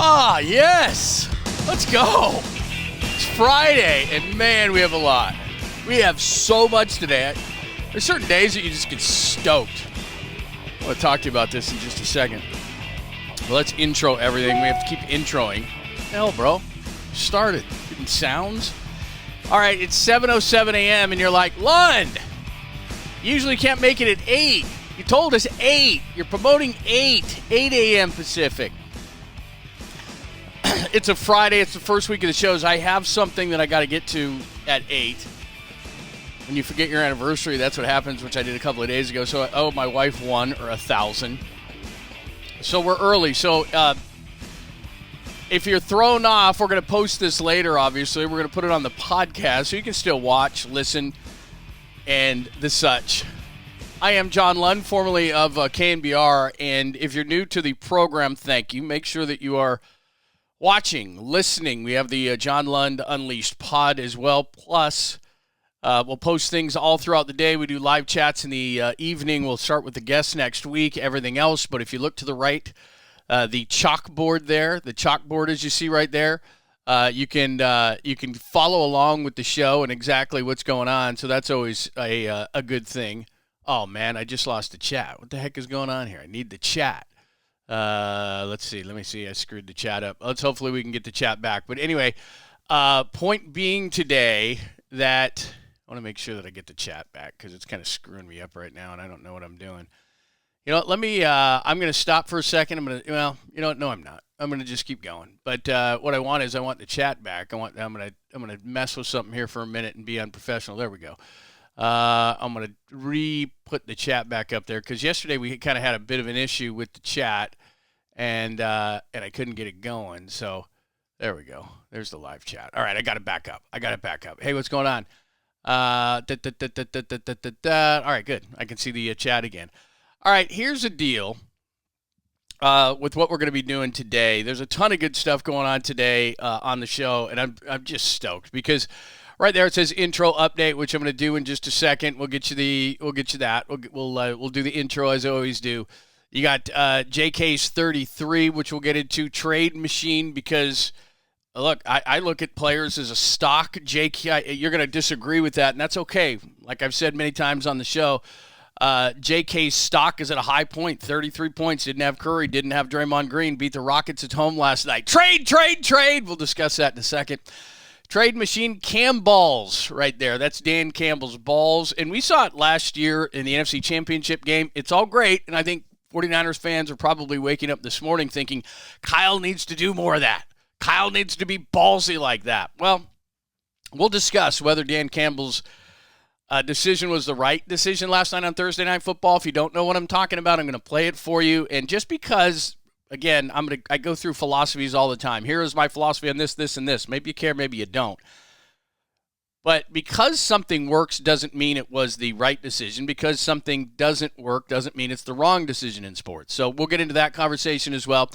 Ah, yes. Let's go. It's Friday, and man, we have a lot. We have so much today. There's certain days that you just get stoked. I want to talk to you about this in just a second. Well, let's intro everything. We have to keep introing. Hell, bro. Started. Getting sounds. All right, it's 7:07 a.m., and you're like, Lund, you usually can't make it at 8. You told us 8. You're promoting 8 a.m. Pacific. It's a Friday. It's the first week of the shows. I have something that I got to get to at 8. When you forget your anniversary, that's what happens, which I did a couple of days ago. So I owe my wife $1 or $1,000. So we're early. So if you're thrown off, we're going to post this later, obviously. We're going to put it on the podcast so you can still watch, listen, and the such. I am John Lund, formerly of KNBR, and if you're new to the program, thank you. Make sure that you are watching, listening. We have the John Lund Unleashed pod as well. Plus, we'll post things all throughout the day. We do live chats in the evening. We'll start with the guests next week, everything else. But if you look to the right, the chalkboard there, the chalkboard as you see right there, you can follow along with the show and exactly what's going on. So that's always a good thing. Oh, man, I just lost the chat. What the heck is going on here? I need the chat. Let's see. Let me see. I screwed the chat up. Hopefully we can get the chat back. But anyway, point being today that I want to make sure that I get the chat back because it's kind of screwing me up right now and I don't know what I'm doing. You know what? Let me, I'm going to stop for a second. I'm going to, well, you know what? No, I'm not. I'm going to just keep going. But what I want is I want the chat back. I'm going to mess with something here for a minute and be unprofessional. There we go. I'm going to re-put the chat back up there because yesterday we kind of had a bit of an issue with the chat and I couldn't get it going. So there we go. There's the live chat. All right, I got it back up. Hey, what's going on? All right, good. I can see the chat again. All right, here's the deal with what we're going to be doing today. There's a ton of good stuff going on today on the show, and I'm just stoked because right there it says intro update, which I'm going to do in just a second. We'll get you that. We'll do the intro as I always do. You got JK's 33, which we'll get into trade machine because look, I look at players as a stock. JK, you're going to disagree with that, and that's okay. Like I've said many times on the show, JK's stock is at a high point, 33 points. Didn't have Curry, didn't have Draymond Green, beat the Rockets at home last night. Trade. We'll discuss that in a second. Trade machine, Cam balls right there. That's Dan Campbell's balls. And we saw it last year in the NFC Championship game. It's all great, and I think 49ers fans are probably waking up this morning thinking, Kyle needs to do more of that. Kyle needs to be ballsy like that. Well, we'll discuss whether Dan Campbell's decision was the right decision last night on Thursday Night Football. If you don't know what I'm talking about, I'm going to play it for you. And just because, again, I go through philosophies all the time. Here is my philosophy on this, this, and this. Maybe you care, maybe you don't. But because something works doesn't mean it was the right decision. Because something doesn't work doesn't mean it's the wrong decision in sports. So we'll get into that conversation as well.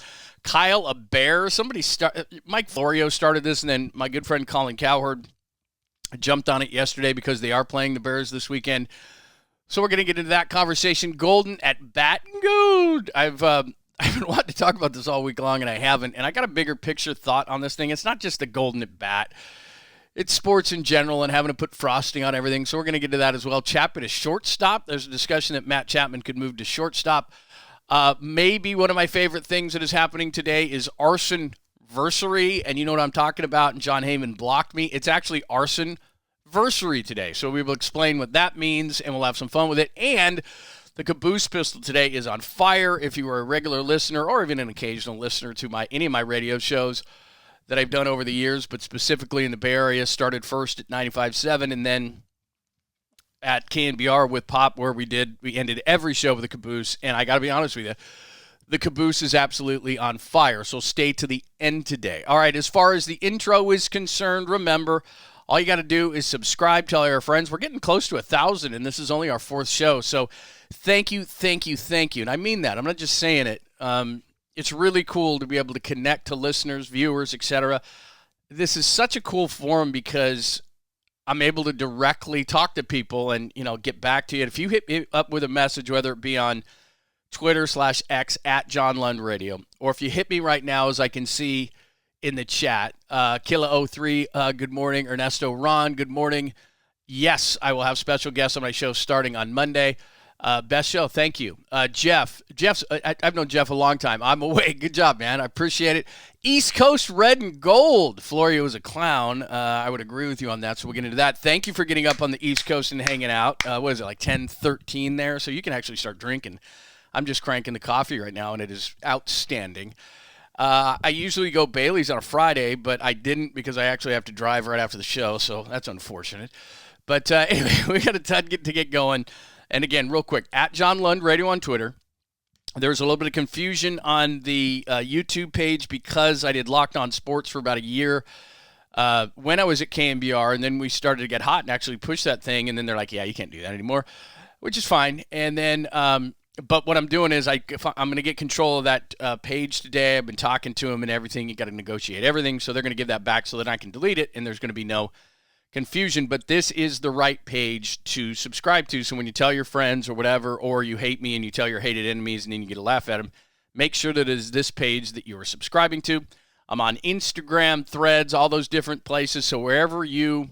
Kyle, a bear. Mike Florio started this, and then my good friend Colin Cowherd jumped on it yesterday because they are playing the Bears this weekend. So we're going to get into that conversation. Golden at bat. Good. I've been wanting to talk about this all week long, and I haven't. And I got a bigger picture thought on this thing. It's not just the Golden at bat. It's sports in general and having to put frosting on everything. So we're going to get to that as well. Chapman is shortstop. There's a discussion that Matt Chapman could move to shortstop. Maybe one of my favorite things that is happening today is arson-versary. And you know what I'm talking about, and John Heyman blocked me. It's actually arson-versary today. So we will explain what that means, and we'll have some fun with it. And the Caboose pistol today is on fire. If you are a regular listener or even an occasional listener to any of my radio shows that I've done over the years, but specifically in the Bay Area, started first at 95.7 and then at KNBR with Pop, where we ended every show with the Caboose. And I got to be honest with you, the Caboose is absolutely on fire. So stay to the end today. All right, as far as the intro is concerned, remember, all you got to do is subscribe, tell your friends. We're getting close to 1,000, and this is only our 4th show. So thank you. And I mean that. I'm not just saying it. It's really cool to be able to connect to listeners, viewers, etc. This is such a cool forum because I'm able to directly talk to people and, get back to you. If you hit me up with a message, whether it be on Twitter/X at John Lund Radio. Or if you hit me right now, as I can see in the chat, 𝐃𝐨𝐽3, good morning. Ernesto Ron, good morning. Yes, I will have special guests on my show starting on Monday. Best show, thank you. I've known Jeff a long time. I'm awake. Good job, man. I appreciate it. East Coast red and gold. Florio is a clown. I would agree with you on that, so we'll get into that. Thank you for getting up on the East Coast and hanging out. What is it, like 10:13 there? So you can actually start drinking. I'm just cranking the coffee right now, and it is outstanding. I usually go Bailey's on a Friday, but I didn't because I actually have to drive right after the show, so that's unfortunate. But anyway, we got a ton to get going. And again, real quick, at John Lund Radio on Twitter. There's a little bit of confusion on the YouTube page because I did Locked On Sports for about a year when I was at KMBR, and then we started to get hot and actually push that thing, and then they're like, yeah, you can't do that anymore, which is fine. And then, but what I'm doing is I'm going to get control of that page today. I've been talking to them and everything. You got to negotiate everything, so they're going to give that back so that I can delete it, and there's going to be no confusion. But this is the right page to subscribe to, so when you tell your friends or whatever, or you hate me and you tell your hated enemies and then you get a laugh at them, make sure that it is this page that you are subscribing to. I'm on Instagram, Threads, all those different places, so wherever you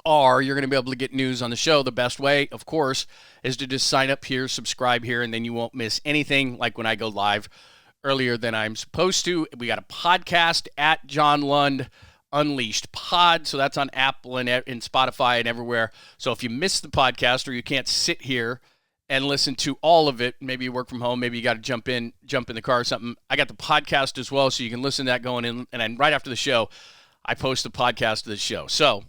are, you're going to be able to get news on the show. The best way, of course, is to just sign up here, subscribe here, and then you won't miss anything, like when I go live earlier than I'm supposed to. We got a podcast at John Lund Unleashed Pod, so that's on Apple and Spotify and everywhere. So if you miss the podcast or you can't sit here and listen to all of it, maybe you work from home, maybe you got to jump in the car or something, I got the podcast as well, so you can listen to that going in. And then right after the show, I post the podcast of the show. So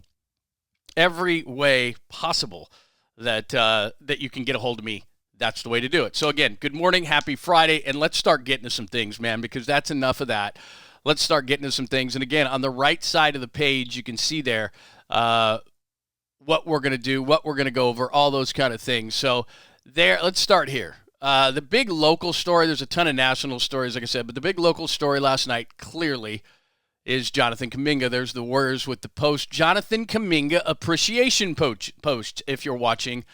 every way possible that that you can get a hold of me, that's the way to do it. So again, good morning, happy Friday, and let's start getting to some things, man, because that's enough of that. Let's start getting to some things. And again, on the right side of the page, you can see there what we're going to do, what we're going to go over, all those kind of things. So there, let's start here. The big local story, there's a ton of national stories, like I said, but the big local story last night clearly is Jonathan Kuminga. There's the Warriors with the post. Jonathan Kuminga appreciation post, if you're watching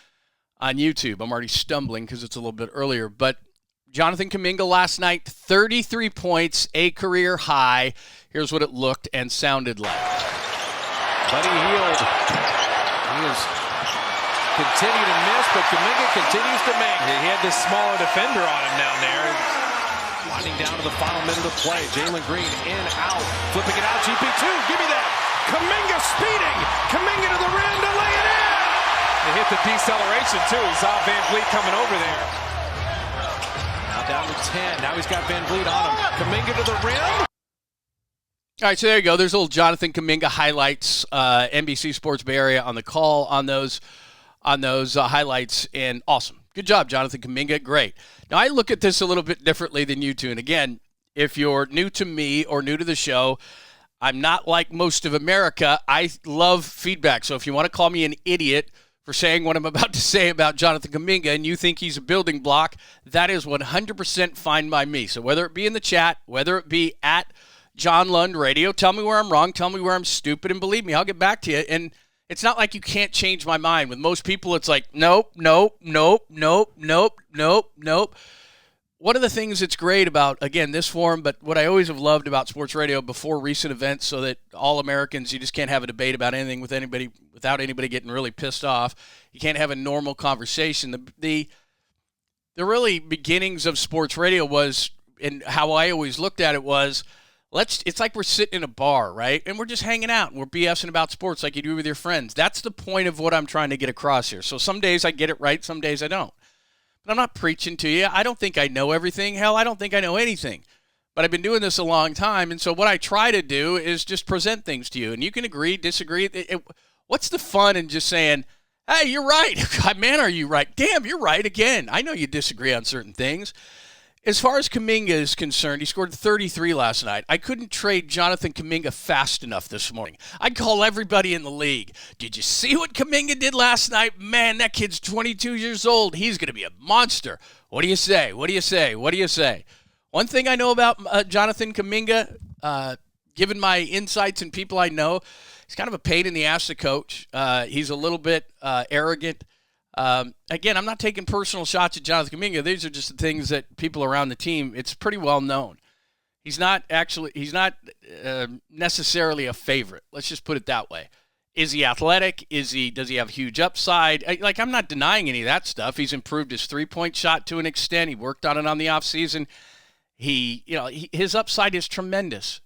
on YouTube. I'm already stumbling because it's a little bit earlier, but Jonathan Kuminga last night, 33 points, a career high. Here's what it looked and sounded like. Buddy Hield. He is continuing to miss, but Kuminga continues to make. He had this smaller defender on him down there. Winding down to the final minute of play. Jalen Green in, out, flipping it out. GP2, give me that. Kuminga speeding. Kuminga to the rim to lay it in. They hit the deceleration, too. He saw Van Vliet coming over there. Down to 10. Now he's got Van Vliet on him. Kuminga to the rim. All right, so there you go. There's a little Jonathan Kuminga highlights. NBC Sports Bay Area on the call on those highlights, and awesome. Good job, Jonathan Kuminga. Great. Now, I look at this a little bit differently than you two. And again, if you're new to me or new to the show, I'm not like most of America. I love feedback. So if you want to call me an idiot for saying what I'm about to say about Jonathan Kuminga and you think he's a building block, that is 100% fine by me. So whether it be in the chat, whether it be at John Lund Radio, tell me where I'm wrong, tell me where I'm stupid, and believe me, I'll get back to you. And it's not like you can't change my mind. With most people, it's like, nope. One of the things that's great about, again, this forum, but what I always have loved about sports radio before recent events, so that all Americans, you just can't have a debate about anything with anybody without anybody getting really pissed off. You can't have a normal conversation. The really beginnings of sports radio was, and how I always looked at it was, it's like we're sitting in a bar, right? And we're just hanging out and we're BSing about sports like you do with your friends. That's the point of what I'm trying to get across here. So some days I get it right, some days I don't. But I'm not preaching to you. I don't think I know everything. Hell, I don't think I know anything. But I've been doing this a long time, and so what I try to do is just present things to you. And you can agree, disagree. What's the fun in just saying, hey, you're right. Man, are you right? Damn, you're right again. I know you disagree on certain things. As far as Kuminga is concerned, he scored 33 last night. I couldn't trade Jonathan Kuminga fast enough this morning. I'd call everybody in the league. Did you see what Kuminga did last night? Man, that kid's 22 years old. He's going to be a monster. What do you say? What do you say? What do you say? One thing I know about Jonathan Kuminga, given my insights and people I know, he's kind of a pain in the ass to coach. He's a little bit arrogant. Again, I'm not taking personal shots at Jonathan Kuminga. These are just the things that people around the team, it's pretty well known. He's not necessarily a favorite. Let's just put it that way. Is he athletic? Does he have huge upside? I'm not denying any of that stuff. He's improved his three-point shot to an extent. He worked on it on the offseason. His upside is tremendous.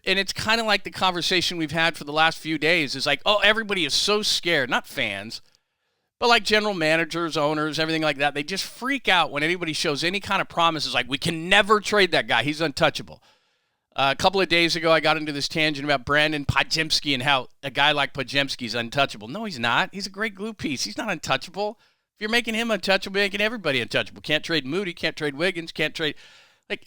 And it's kind of like the conversation we've had for the last few days is like, oh, everybody is so scared, not fans, but like general managers, owners, everything like that. They just freak out when anybody shows any kind of promises like, we can never trade that guy. He's untouchable. A couple of days ago, I got into this tangent about Brandon Podziemski and how a guy like Podziemski is untouchable. No, he's not. He's a great glue piece. He's not untouchable. If you're making him untouchable, you're making everybody untouchable. Can't trade Moody, can't trade Wiggins, can't trade.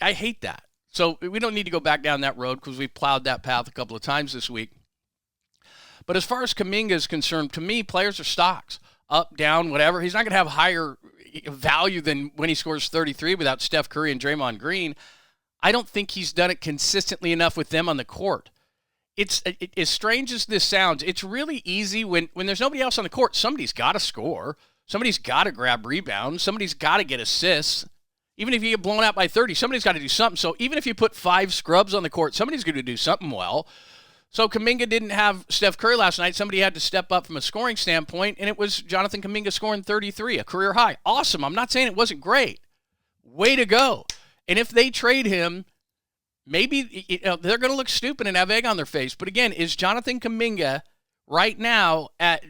I hate that. So we don't need to go back down that road because we've plowed that path a couple of times this week. But as far as Kuminga is concerned, to me, players are stocks. Up, down, whatever. He's not going to have higher value than when he scores 33 without Steph Curry and Draymond Green. I don't think he's done it consistently enough with them on the court. It's as strange as this sounds, it's really easy when there's nobody else on the court. Somebody's got to score. Somebody's got to grab rebounds. Somebody's got to get assists. Even if you get blown out by 30, somebody's got to do something. So even if you put 5 scrubs on the court, somebody's going to do something well. So Kuminga didn't have Steph Curry last night. Somebody had to step up from a scoring standpoint, and it was Jonathan Kuminga scoring 33, a career high. Awesome. I'm not saying it wasn't great. Way to go. And if they trade him, maybe they're going to look stupid and have egg on their face. But again, is Jonathan Kuminga right now at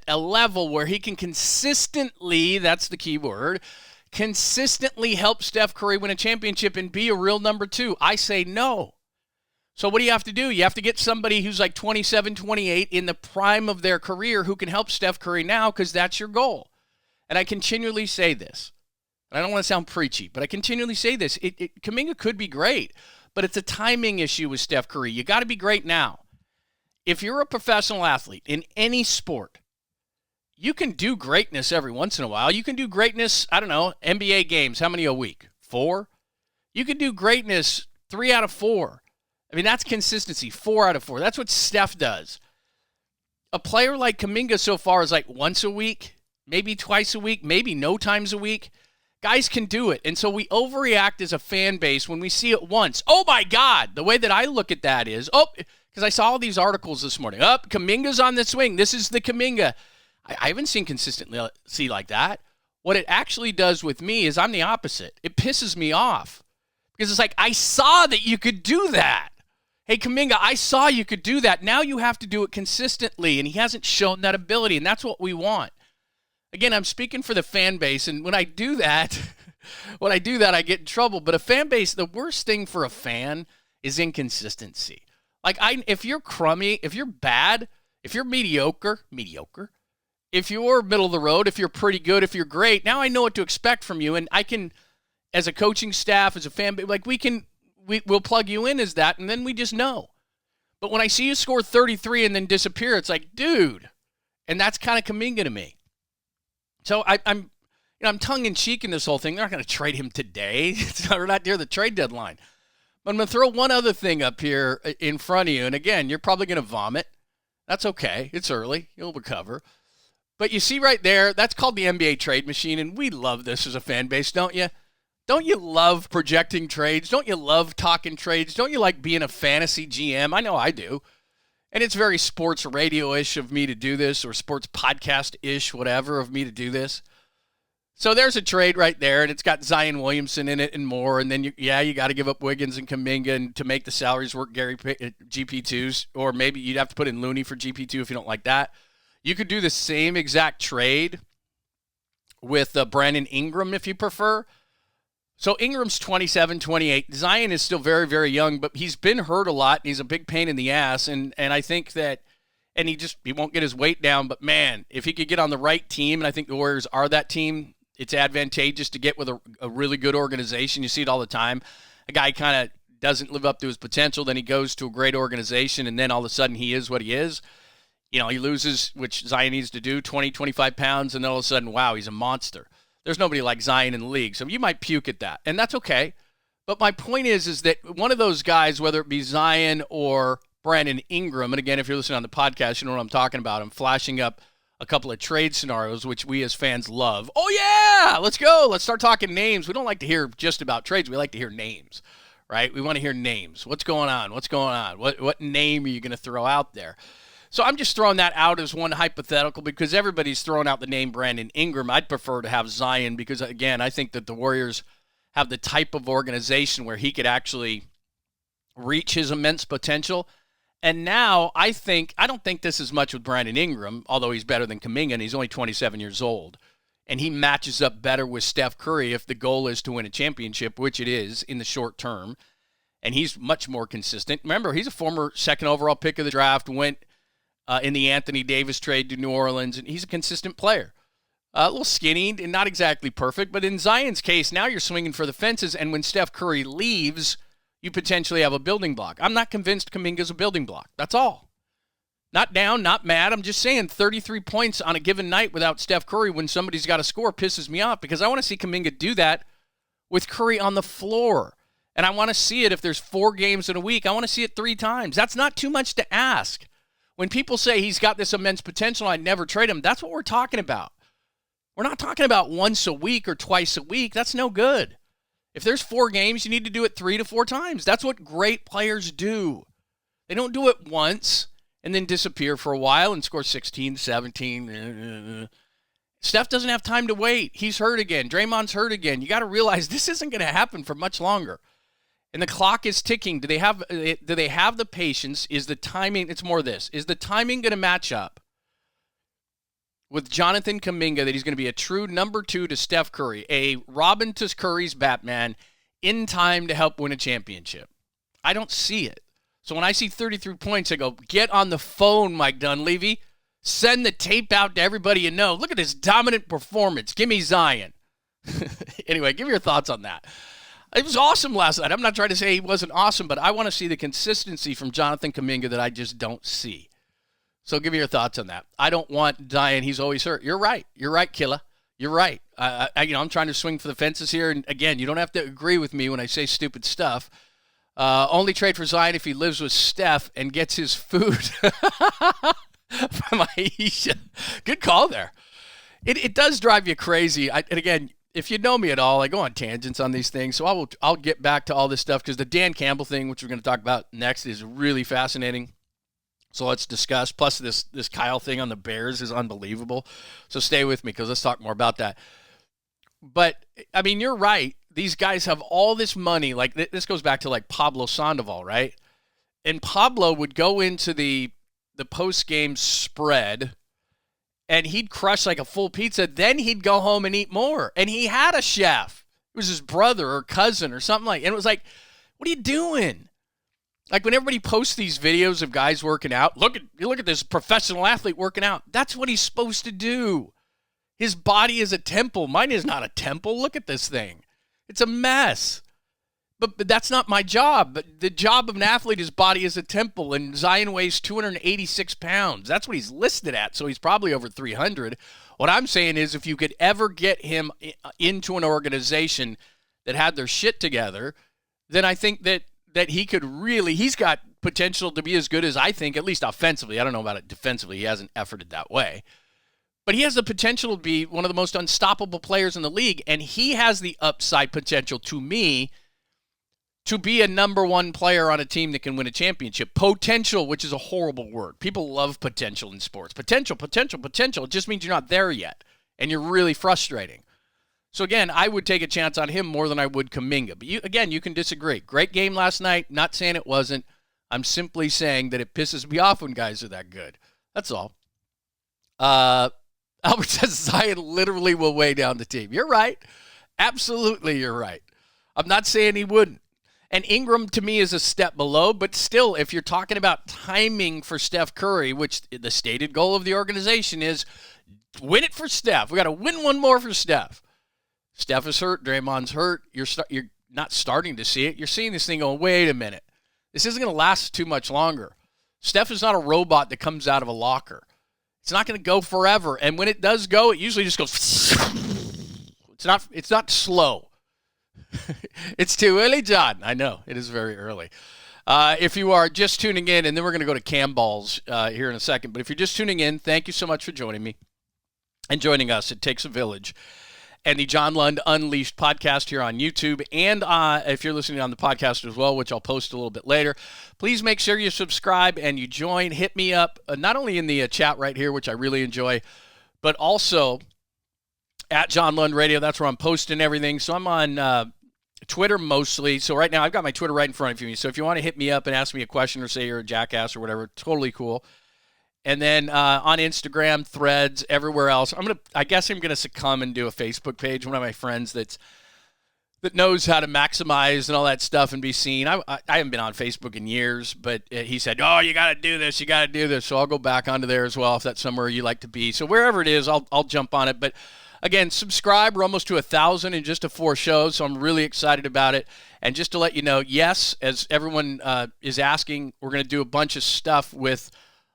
a level where he can consistently, that's the key word, consistently help Steph Curry win a championship and be a real number 2? I say no. So what do you have to do? You have to get somebody who's like 27, 28 in the prime of their career who can help Steph Curry now because that's your goal. And I continually say this. And I don't want to sound preachy, but I continually say this. Kuminga could be great, but it's a timing issue with Steph Curry. You got to be great now. If you're a professional athlete in any sport, you can do greatness every once in a while. You can do greatness, I don't know, NBA games. How many a week? 4? You can do greatness 3 out of 4. I mean, that's consistency, 4 out of 4. That's what Steph does. A player like Kuminga so far is like once a week, maybe twice a week, maybe no times a week. Guys can do it. And so we overreact as a fan base when we see it once. Oh, my God. The way that I look at that is, because I saw all these articles this morning. Kuminga's on the swing. This is the Kuminga. I haven't seen consistency like that. What it actually does with me is I'm the opposite. It pisses me off. Because it's like, I saw that you could do that. Hey, Kuminga, I saw you could do that. Now you have to do it consistently, and he hasn't shown that ability, and that's what we want. Again, I'm speaking for the fan base, and when I do that, I get in trouble. But a fan base, the worst thing for a fan is inconsistency. If you're crummy, if you're bad, if you're mediocre, if you're middle of the road, if you're pretty good, if you're great, now I know what to expect from you, and I can, as a coaching staff, as a fan base, we'll plug you in as that, and then we just know. But when I see you score 33 and then disappear, it's like, dude. And that's kind of Kuminga to me. So I'm tongue-in-cheek in this whole thing. They're not going to trade him today. We're not near the trade deadline. But I'm going to throw one other thing up here in front of you. And again, you're probably going to vomit. That's okay. It's early. You'll recover. But you see right there, that's called the NBA trade machine, and we love this as a fan base, don't you? Don't you love projecting trades? Don't you love talking trades? Don't you like being a fantasy GM? I know I do. And it's very sports radio-ish of me to do this, or sports podcast-ish, whatever, of me to do this. So there's a trade right there, and it's got Zion Williamson in it and more. And then, you got to give up Wiggins and Kuminga and to make the salaries work, GP2s. Or maybe you'd have to put in Looney for GP2 if you don't like that. You could do the same exact trade with Brandon Ingram if you prefer. So Ingram's 27, 28. Zion is still very, very young, but he's been hurt a lot. And he's a big pain in the ass. And I think that, and he won't get his weight down. But, man, if he could get on the right team, and I think the Warriors are that team, it's advantageous to get with a really good organization. You see it all the time. A guy kind of doesn't live up to his potential, then he goes to a great organization, and then all of a sudden he is what he is. He loses, which Zion needs to do, 20, 25 pounds, and then all of a sudden, wow, he's a monster. There's nobody like Zion in the league, so you might puke at that, and that's okay. But my point is that one of those guys, whether it be Zion or Brandon Ingram, and again, if you're listening on the podcast, you know what I'm talking about. I'm flashing up a couple of trade scenarios, which we as fans love. Oh, yeah, let's go. Let's start talking names. We don't like to hear just about trades. We like to hear names, right? We want to hear names. What's going on? What's going on? What name are you going to throw out there? So I'm just throwing that out as one hypothetical because everybody's throwing out the name Brandon Ingram. I'd prefer to have Zion because, again, I think that the Warriors have the type of organization where he could actually reach his immense potential. And now I don't think this is much with Brandon Ingram, although he's better than Kuminga, and he's only 27 years old. And he matches up better with Steph Curry if the goal is to win a championship, which it is in the short term. And he's much more consistent. Remember, he's a former second overall pick of the draft, went in the Anthony Davis trade to New Orleans, and he's a consistent player. A little skinny and not exactly perfect, but in Zion's case, now you're swinging for the fences, and when Steph Curry leaves, you potentially have a building block. I'm not convinced Kuminga's a building block. That's all. Not down, not mad. I'm just saying 33 points on a given night without Steph Curry when somebody's got to score pisses me off because I want to see Kuminga do that with Curry on the floor. And I want to see it if there's 4 games in a week. I want to see it 3 times. That's not too much to ask. When people say he's got this immense potential, I'd never trade him, that's what we're talking about. We're not talking about once a week or twice a week. That's no good. If there's 4 games, you need to do it 3 to 4 times. That's what great players do. They don't do it once and then disappear for a while and score 16, 17. Steph doesn't have time to wait. He's hurt again. Draymond's hurt again. You got to realize this isn't going to happen for much longer. And the clock is ticking. Do they have the patience? Is the timing, it's more this, is the timing going to match up with Jonathan Kuminga that he's going to be a true number 2 to Steph Curry, a Robin to Curry's Batman in time to help win a championship? I don't see it. So when I see 33 points, I go, get on the phone, Mike Dunleavy. Send the tape out to everybody you know. Look at this dominant performance. Give me Zion. Anyway, give me your thoughts on that. It was awesome last night. I'm not trying to say he wasn't awesome, but I want to see the consistency from Jonathan Kuminga that I just don't see. So give me your thoughts on that. I don't want Zion. He's always hurt. You're right. You're right, Killa. You're right. I'm trying to swing for the fences here. And again, you don't have to agree with me when I say stupid stuff. Only trade for Zion if he lives with Steph and gets his food from Aisha. Good call there. It does drive you crazy. And again, if you know me at all, I go on tangents on these things. So I'll get back to all this stuff because the Dan Campbell thing, which we're going to talk about next, is really fascinating. So let's discuss. Plus this Kyle thing on the Bears is unbelievable. So stay with me because let's talk more about that. But, I mean, you're right. These guys have all this money. Like, this goes back to, like, Pablo Sandoval, right? And Pablo would go into the post-game spread, and he'd crush, like, a full pizza. Then he'd go home and eat more. And he had a chef. It was his brother or cousin or something like that. And it was like, what are you doing? Like, when everybody posts these videos of guys working out, look at this professional athlete working out. That's what he's supposed to do. His body is a temple. Mine is not a temple. Look at this thing. It's a mess. But that's not my job. But the job of an athlete, his body is a temple, and Zion weighs 286 pounds. That's what he's listed at, so he's probably over 300. What I'm saying is if you could ever get him into an organization that had their shit together, then I think that he could really, he's got potential to be as good as I think, at least offensively. I don't know about it defensively. He hasn't efforted that way. But he has the potential to be one of the most unstoppable players in the league, and he has the upside potential, to me, to be a number 1 player on a team that can win a championship. Potential, which is a horrible word. People love potential in sports. Potential. It just means you're not there yet, and you're really frustrating. So, again, I would take a chance on him more than I would Kuminga. But, you can disagree. Great game last night. Not saying it wasn't. I'm simply saying that it pisses me off when guys are that good. That's all. Albert says Zion literally will weigh down the team. You're right. Absolutely, you're right. I'm not saying he wouldn't. And Ingram, to me, is a step below. But still, if you're talking about timing for Steph Curry, which the stated goal of the organization is win it for Steph. We got to win one more for Steph. Steph is hurt. Draymond's hurt. You're not starting to see it. You're seeing this thing going, wait a minute. This isn't going to last too much longer. Steph is not a robot that comes out of a locker. It's not going to go forever. And when it does go, it usually just goes. It's not slow. It's too early, John. I know. It is very early. If you are just tuning in, and then we're going to go to Campbell's here in a second. But if you're just tuning in, thank you so much for joining me. and joining us. It takes a village. And the John Lund Unleashed podcast here on YouTube. And if you're listening on the podcast as well, which I'll post a little bit later, please make sure you subscribe and you join. Hit me up, not only in the chat right here, which I really enjoy, but also at John Lund Radio. That's where I'm posting everything. So I'm on Twitter mostly. So right now I've got my Twitter right in front of me. So if you want to hit me up and ask me a question or say you're a jackass or whatever, totally cool. And then on Instagram, Threads, everywhere else, I guess I'm gonna succumb and do a Facebook page. One of my friends that knows how to maximize and all that stuff and be seen. I haven't been on Facebook in years, but he said, "Oh, you gotta do this, you gotta do this." So I'll go back onto there as well if that's somewhere you like to be. So wherever it is, I'll jump on it. But again, subscribe. We're almost to 1,000 in just 4 shows, so I'm really excited about it. And just to let you know, yes, as everyone is asking, we're gonna do a bunch of stuff with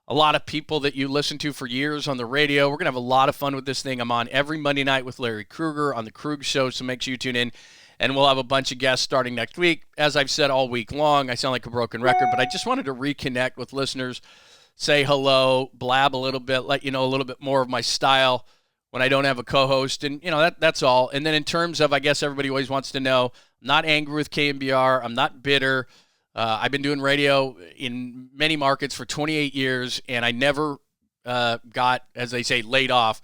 a lot of people that you listen to for years on the radio. We're going to have a lot of fun with this thing. I'm on every Monday night with Larry Krueger on the Krug Show, so make sure you tune in. And we'll have a bunch of guests starting next week. As I've said all week long, I sound like a broken record, but I just wanted to reconnect with listeners, say hello, blab a little bit, let you know a little bit more of my style when I don't have a co-host. And, that's all. And then in terms of, I guess everybody always wants to know, I'm not angry with KMBR. I'm not bitter. I've been doing radio in many markets for 28 years, and I never got, as they say, laid off.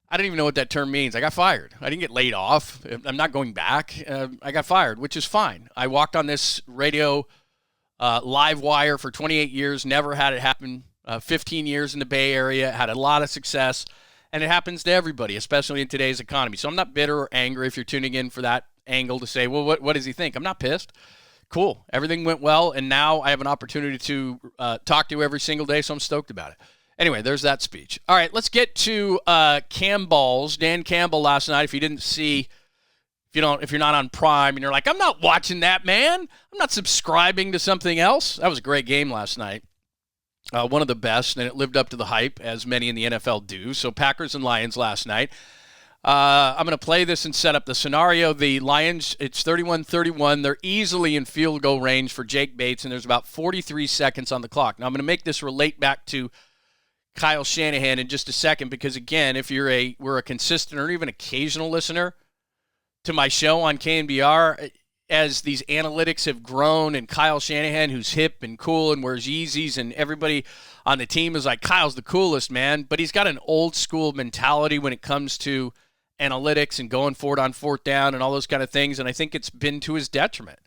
I don't even know what that term means. I got fired. I didn't get laid off. I'm not going back. I got fired, which is fine. I walked on this radio live wire for 28 years, never had it happen. 15 years in the Bay Area, had a lot of success, and it happens to everybody, especially in today's economy. So I'm not bitter or angry if you're tuning in for that angle to say, well, what does he think? I'm not pissed. Cool. Everything went well, and now I have an opportunity to talk to you every single day, so I'm stoked about it. Anyway, there's that speech. All right, let's get to Campbell's. Dan Campbell last night, if you didn't see, if you're not on Prime and you're like, I'm not watching that, man. I'm not subscribing to something else. That was a great game last night. One of the best, and it lived up to the hype, as many in the NFL do. So Packers and Lions last night. I'm going to play this and set up the scenario. The Lions, it's 31-31. They're easily in field goal range for Jake Bates, and there's about 43 seconds on the clock. Now, I'm going to make this relate back to Kyle Shanahan in just a second because, again, if we're a consistent or even occasional listener to my show on KNBR, as these analytics have grown and Kyle Shanahan, who's hip and cool and wears Yeezys, and everybody on the team is like, Kyle's the coolest, man. But he's got an old school mentality when it comes to analytics and going forward on fourth down and all those kind of things, and I think it's been to his detriment.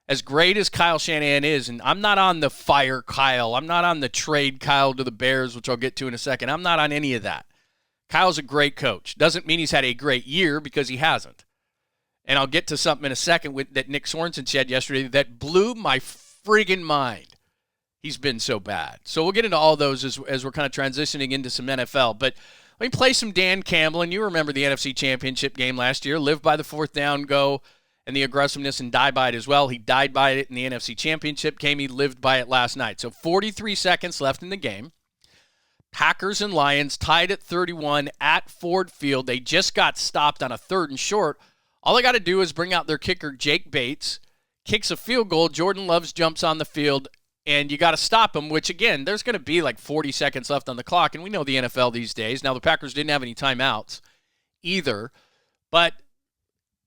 As great as Kyle Shanahan is, and I'm not on the fire Kyle, I'm not on the trade Kyle to the Bears, which I'll get to in a second. I'm not on any of that. Kyle's a great coach. Doesn't mean he's had a great year because he hasn't. And I'll get to something in a second that Nick Sorensen said yesterday that blew my friggin' mind. He's been so bad. So we'll get into all those as we're kind of transitioning into some NFL. But let me play some Dan Campbell, and you remember the NFC Championship game last year. Live by the fourth down go and the aggressiveness and die by it as well. He died by it in the NFC Championship game. He lived by it last night. So 43 seconds left in the game. Packers and Lions tied at 31 at Ford Field. They just got stopped on a 3rd and short. All they got to do is bring out their kicker, Jake Bates, kicks a field goal. Jordan Love jumps on the field, and you got to stop him, which, again, there's going to be like 40 seconds left on the clock, and we know the NFL these days. Now, the Packers didn't have any timeouts either, but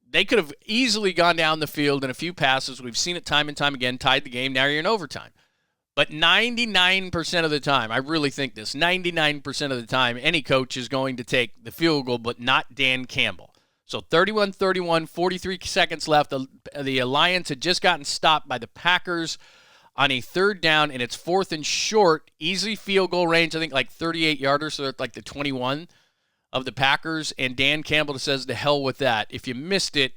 they could have easily gone down the field in a few passes. We've seen it time and time again, tied the game. Now you're in overtime. But 99% of the time, I really think this, 99% of the time, any coach is going to take the field goal, but not Dan Campbell. So 31-31, 43 seconds left. The Lions had just gotten stopped by the Packers on a 3rd down, and it's 4th and short, easy field goal range, I think like 38-yarders, so it's like the 21 of the Packers, and Dan Campbell says, to hell with that. If you missed it,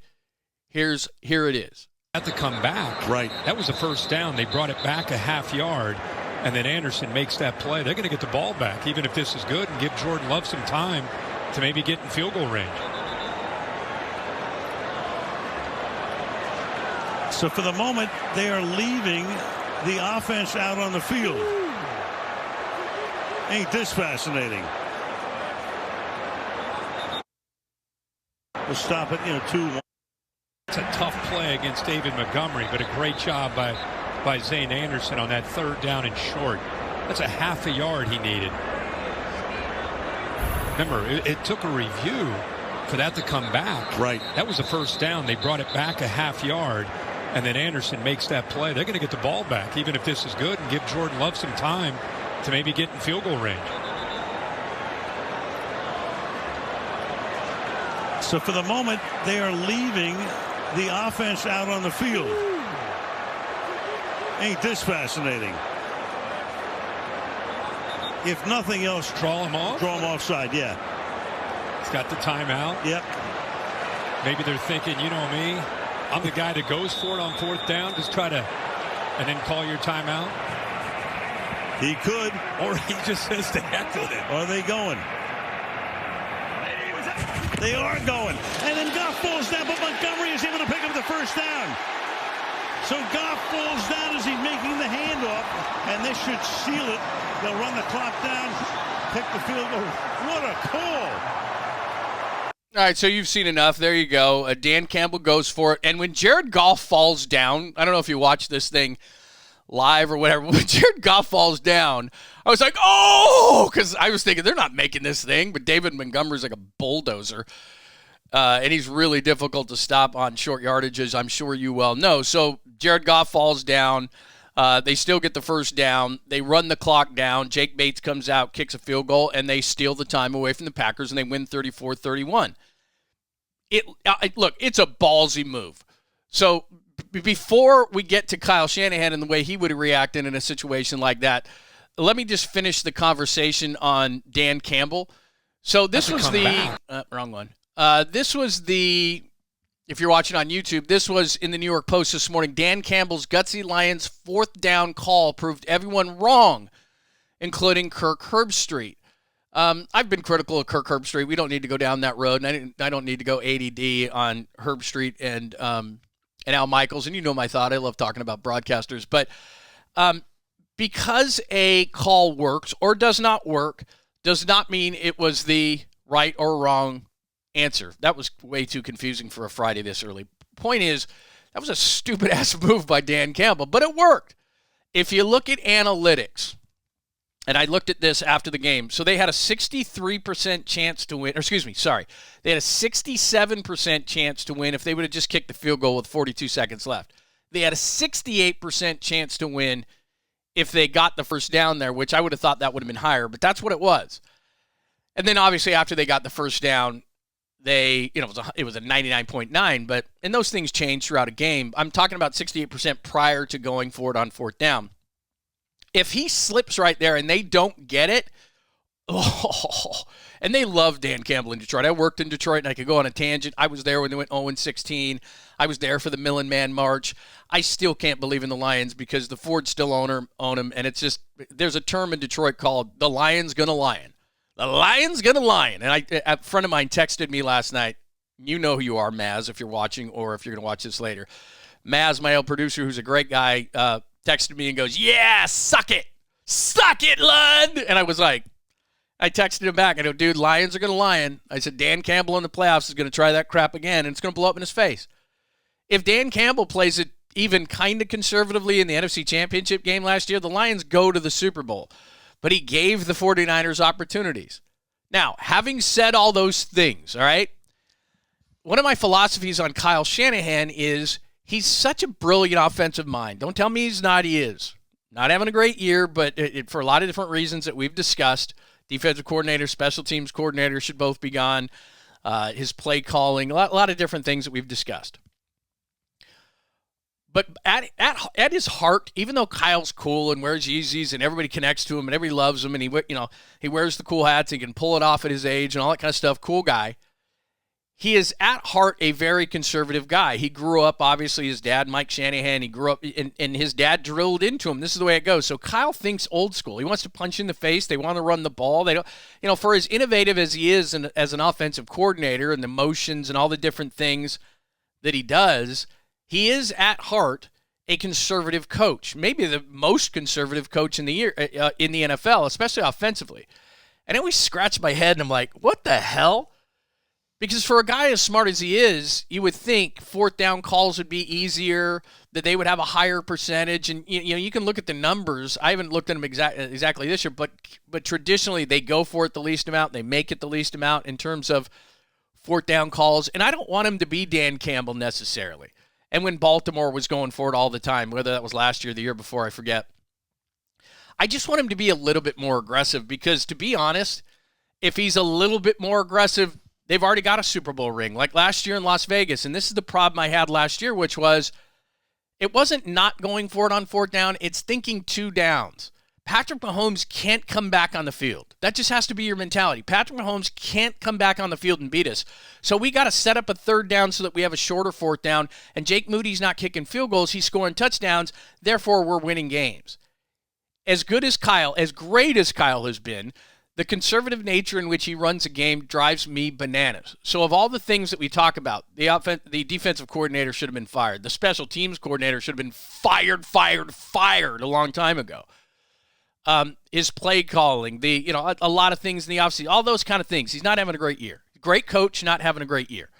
here it is. Had to come back. Right. That was a 1st down. They brought it back a half yard, and then Anderson makes that play. They're going to get the ball back, even if this is good, and give Jordan Love some time to maybe get in field goal range. So for the moment, they are leaving the offense out on the field. Ain't this fascinating? We'll stop it, 2-1. It's a tough play against David Montgomery, but a great job by Zane Anderson on that 3rd down and short. That's a half a yard he needed. Remember, it took a review for that to come back. Right. That was a first down. They brought it back a half yard, and then Anderson makes that play. They're going to get the ball back, even if this is good, and give Jordan Love some time to maybe get in field goal range. So for the moment, they are leaving the offense out on the field. Ain't this fascinating? If nothing else, Draw him off? Draw him offside, yeah. He's got the timeout. Yep. Maybe they're thinking, you know me, I'm the guy that goes for it on fourth down. Just try to, and then call your timeout. He could. Or he just says to heck with it. Are they going? They are going. And then Goff falls down, but Montgomery is able to pick up the first down. So Goff falls down as he's making the handoff, and this should seal it. They'll run the clock down, pick the field goal. What a call. All right, so you've seen enough. There you go. Dan Campbell goes for it. And when Jared Goff falls down, I don't know if you watched this thing live or whatever, when Jared Goff falls down, I was like, oh, because I was thinking they're not making this thing, but David Montgomery's like a bulldozer. And he's really difficult to stop on short yardages, I'm sure you well know. So Jared Goff falls down. They still get the first down. They run the clock down. Jake Bates comes out, kicks a field goal, and they steal the time away from the Packers, and they win 34-31. Look, it's a ballsy move. So before we get to Kyle Shanahan and the way he would have reacted in a situation like that, let me just finish the conversation on Dan Campbell. So this was the wrong one. This was the, if you're watching on YouTube, this was in the New York Post this morning. Dan Campbell's gutsy Lions fourth down call proved everyone wrong, including Kirk Herbstreit. I've been critical of Kirk Herbstreit. We don't need to go down that road, and I don't need to go ADD on Herbstreit and Al Michaels. And you know my thought. I love talking about broadcasters. But because a call works or does not work does not mean it was the right or wrong answer. That was way too confusing for a Friday this early. Point is, that was a stupid-ass move by Dan Campbell, but it worked. If you look at analytics, and I looked at this after the game, so they had a 63% chance to win, they had a 67% chance to win if they would have just kicked the field goal with 42 seconds left. They had a 68% chance to win if they got the first down there, which I would have thought that would have been higher, but that's what it was. And then obviously after they got the first down, it was a 99.9, and those things change throughout a game. I'm talking about 68% prior to going for it on fourth down. If he slips right there and they don't get it, and they love Dan Campbell in Detroit. I worked in Detroit, and I could go on a tangent. I was there when they went 0-16. I was there for the Millen Man March. I still can't believe in the Lions because the Fords still own them, and it's just, there's a term in Detroit called the Lion's gonna lion. The Lion's gonna lion. And a friend of mine texted me last night. You know who you are, Maz, if you're watching or if you're going to watch this later. Maz, my old producer, who's a great guy, texted me and goes, yeah, suck it. Suck it, Lund. And I was like, I texted him back. I go, dude, Lions are going to lion. I said, Dan Campbell in the playoffs is going to try that crap again, and it's going to blow up in his face. If Dan Campbell plays it even kind of conservatively in the NFC Championship game last year, the Lions go to the Super Bowl. But he gave the 49ers opportunities. Now, having said all those things, all right, one of my philosophies on Kyle Shanahan is he's such a brilliant offensive mind. Don't tell me he's not. He is. Not having a great year, but for a lot of different reasons that we've discussed. Defensive coordinator, special teams coordinator should both be gone. His play calling, a lot of different things that we've discussed. But at his heart, even though Kyle's cool and wears Yeezys and everybody connects to him and everybody loves him and he wears the cool hats, he can pull it off at his age and all that kind of stuff, cool guy, he is at heart a very conservative guy. He grew up, obviously, his dad, Mike Shanahan, he grew up, and his dad drilled into him. This is the way it goes. So Kyle thinks old school. He wants to punch in the face. They want to run the ball. They don't, for as innovative as he is as an offensive coordinator and the motions and all the different things that he does, he is at heart a conservative coach, maybe the most conservative coach in the year in the NFL, especially offensively. And I always scratch my head and I'm like, what the hell? Because for a guy as smart as he is, you would think fourth down calls would be easier. that they would have a higher percentage. And, you can look at the numbers. I haven't looked at them exactly this year, but traditionally they go for it the least amount. They make it the least amount in terms of fourth down calls. And I don't want him to be Dan Campbell necessarily. And when Baltimore was going for it all the time, whether that was last year or the year before, I forget. I just want him to be a little bit more aggressive because, to be honest, if he's a little bit more aggressive, they've already got a Super Bowl ring, like last year in Las Vegas. And this is the problem I had last year, which was it wasn't not going for it on fourth down. It's thinking 2 downs. Patrick Mahomes can't come back on the field. That just has to be your mentality. Patrick Mahomes can't come back on the field and beat us. So we got to set up a third down so that we have a shorter fourth down. And Jake Moody's not kicking field goals. He's scoring touchdowns. Therefore, we're winning games. As good as Kyle, as great as Kyle has been, the conservative nature in which he runs a game drives me bananas. So of all the things that we talk about, the defensive coordinator should have been fired. The special teams coordinator should have been fired a long time ago. His play calling, a lot of things in the offseason, all those kind of things. He's not having a great year. Great coach, not having a great year.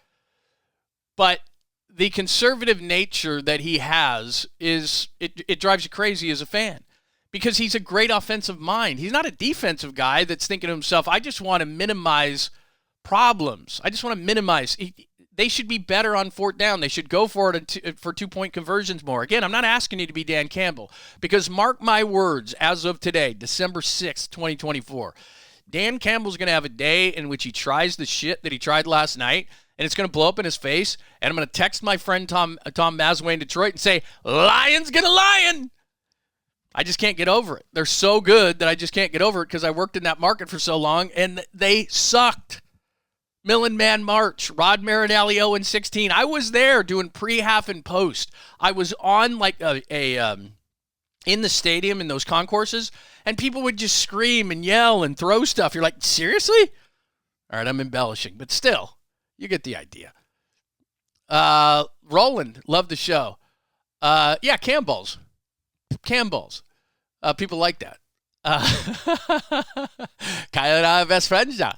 But the conservative nature that he has it drives you crazy as a fan. Because he's a great offensive mind. He's not a defensive guy that's thinking to himself, I just want to minimize problems. I just want to minimize. They should be better on fourth down. They should go for it for 2-point conversions more. Again, I'm not asking you to be Dan Campbell. Because mark my words, as of today, December 6th, 2024, Dan Campbell's going to have a day in which he tries the shit that he tried last night, and it's going to blow up in his face, and I'm going to text my friend Tom Masway in Detroit and say, Lions gonna lion! I just can't get over it. They're so good that I just can't get over it because I worked in that market for so long, and they sucked. Millen Man March, Rod Marinelli 0-16. I was there doing pre, half, and post. I was on like in the stadium in those concourses, and people would just scream and yell and throw stuff. You're like, seriously? All right, I'm embellishing, but still, you get the idea. Roland, love the show. Yeah, Campbell's. People like that. Kyle and I are best friends, John.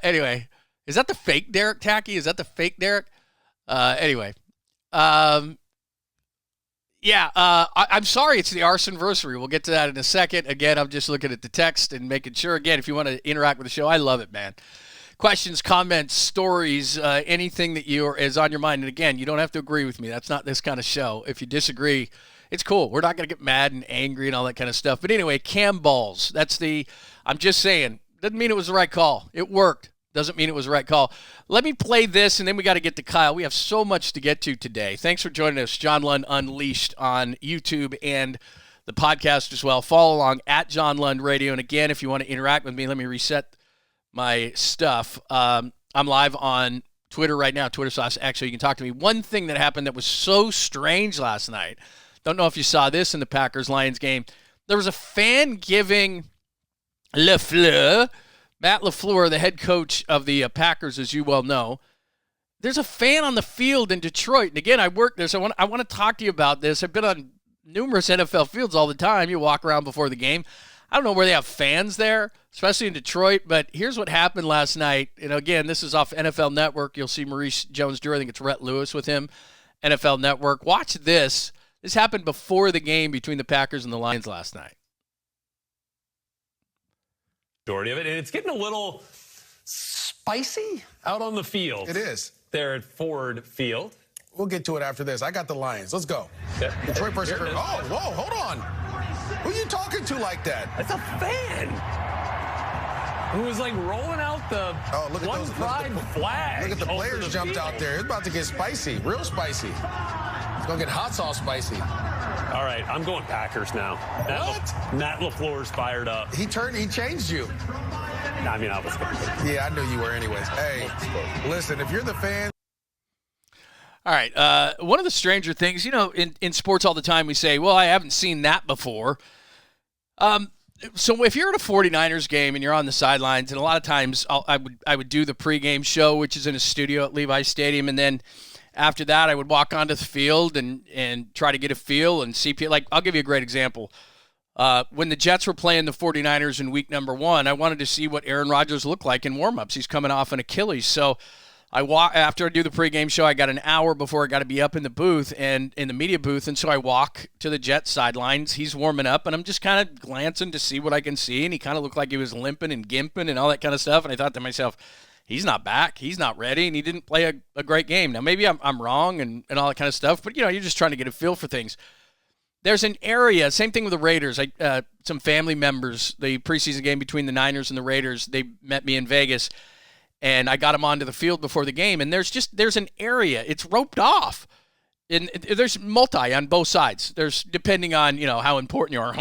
Anyway, is that the fake Derek Tacky? Is that the fake Derek? Anyway. I'm sorry it's the arson-versary. We'll get to that in a second. Again, I'm just looking at the text and making sure. Again, if you want to interact with the show, I love it, man. Questions, comments, stories, anything that is on your mind. And again, you don't have to agree with me. That's not this kind of show. If you disagree, it's cool. We're not going to get mad and angry and all that kind of stuff. But anyway, Campbell's. I'm just saying, doesn't mean it was the right call. It worked. Doesn't mean it was the right call. Let me play this, and then we got to get to Kyle. We have so much to get to today. Thanks for joining us, John Lund Unleashed on YouTube and the podcast as well. Follow along at John Lund Radio. And again, if you want to interact with me, let me reset my stuff. I'm live on Twitter right now, Twitter/X, so you can talk to me. One thing that happened that was so strange last night, don't know if you saw this in the Packers-Lions game. There was a fan giving Matt LaFleur, the head coach of the Packers, as you well know. There's a fan on the field in Detroit. And again, I work there, so I want to talk to you about this. I've been on numerous NFL fields all the time. You walk around before the game. I don't know where they have fans there, especially in Detroit, but here's what happened last night. And again, this is off NFL Network. You'll see Maurice Jones-Drew. I think it's Rhett Lewis with him, NFL Network. Watch this. This happened before the game between the Packers and the Lions last night. Majority of it, and it's getting a little spicy out on the field. It is. There at Ford Field. We'll get to it after this. I got the Lions. Let's go. Yeah. Detroit versus. Oh, whoa, hold on. Who are you talking to like that? That's a fan who was like rolling out the one pride flag. Look at the players jumped out there. It's about to get spicy, real spicy. It's gonna get hot sauce spicy. All right, I'm going Packers now. Matt LaFleur's fired up. He changed you. I mean, I was going to. Yeah, I knew you were anyways. Hey, listen, if you're the fan. All right, one of the stranger things, in sports all the time we say, well, I haven't seen that before. So if you're at a 49ers game and you're on the sidelines, and a lot of times I would do the pregame show, which is in a studio at Levi Stadium, and then after that I would walk onto the field and try to get a feel and see. Like, I'll give you a great example. When the Jets were playing the 49ers in week number 1, I wanted to see what Aaron Rodgers looked like in warmups. He's coming off an Achilles, so After I do the pregame show, I got an hour before I got to be up in the booth and in the media booth, and so I walk to the Jets sidelines. He's warming up, and I'm just kind of glancing to see what I can see, and he kind of looked like he was limping and gimping and all that kind of stuff, and I thought to myself, he's not back, he's not ready, and he didn't play a great game. Now, maybe I'm wrong and all that kind of stuff, but, you're just trying to get a feel for things. There's an area, same thing with the Raiders. Some family members, the preseason game between the Niners and the Raiders, they met me in Vegas, and I got them onto the field before the game, and there's an area, it's roped off. And there's multi on both sides. There's, depending on, how important you are.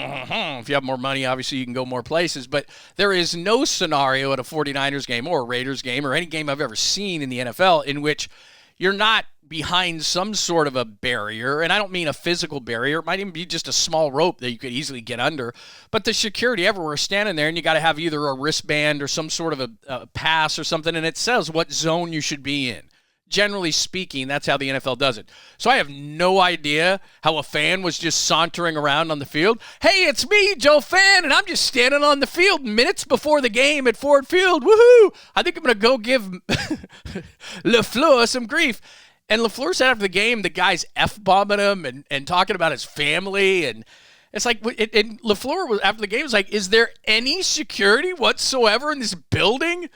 If you have more money, obviously you can go more places. But there is no scenario at a 49ers game or a Raiders game or any game I've ever seen in the NFL in which you're not behind some sort of a barrier. And I don't mean a physical barrier. It might even be just a small rope that you could easily get under. But the security everywhere is standing there, and you got to have either a wristband or some sort of a pass or something, and it says what zone you should be in. Generally speaking, that's how the NFL does it. So I have no idea how a fan was just sauntering around on the field. Hey, it's me, Joe Fan, and I'm just standing on the field minutes before the game at Ford Field. Woohoo! I think I'm going to go give LaFleur some grief. And LaFleur said after the game, the guy's F-bombing him and talking about his family. And it's like, and LaFleur was, after the game, was like, is there any security whatsoever in this building?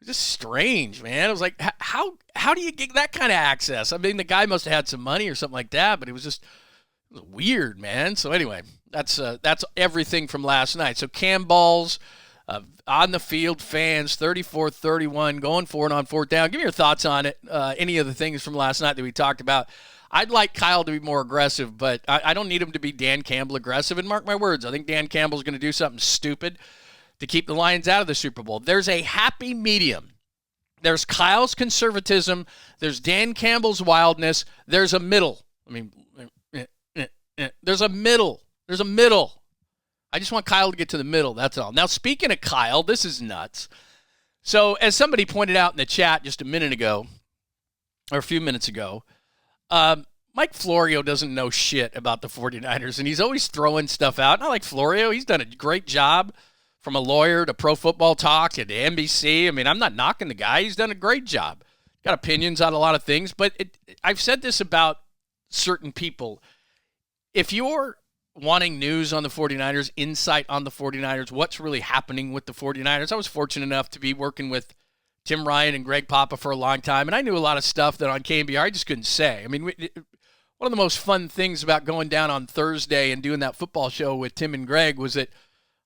Just strange, man. I was like, how do you get that kind of access? I mean, the guy must have had some money or something like that, but it was weird, man. So anyway, that's everything from last night. So Campbell's on the field, fans, 34-31, going for it on fourth down. Give me your thoughts on it. Any of the things from last night that we talked about. I'd like Kyle to be more aggressive, but I don't need him to be Dan Campbell aggressive. And mark my words, I think Dan Campbell's going to do something stupid to keep the Lions out of the Super Bowl. There's a happy medium. There's Kyle's conservatism. There's Dan Campbell's wildness. There's a middle. I mean, there's a middle. There's a middle. I just want Kyle to get to the middle. That's all. Now, speaking of Kyle, this is nuts. So, as somebody pointed out in the chat just a minute ago, or a few minutes ago, Mike Florio doesn't know shit about the 49ers, and he's always throwing stuff out. Not like Florio. He's done a great job. From a lawyer to Pro Football Talk to NBC. I mean, I'm not knocking the guy. He's done a great job. Got opinions on a lot of things, but I've said this about certain people. If you're wanting news on the 49ers, insight on the 49ers, what's really happening with the 49ers, I was fortunate enough to be working with Tim Ryan and Greg Papa for a long time, and I knew a lot of stuff that on KNBR I just couldn't say. I mean, one of the most fun things about going down on Thursday and doing that football show with Tim and Greg was that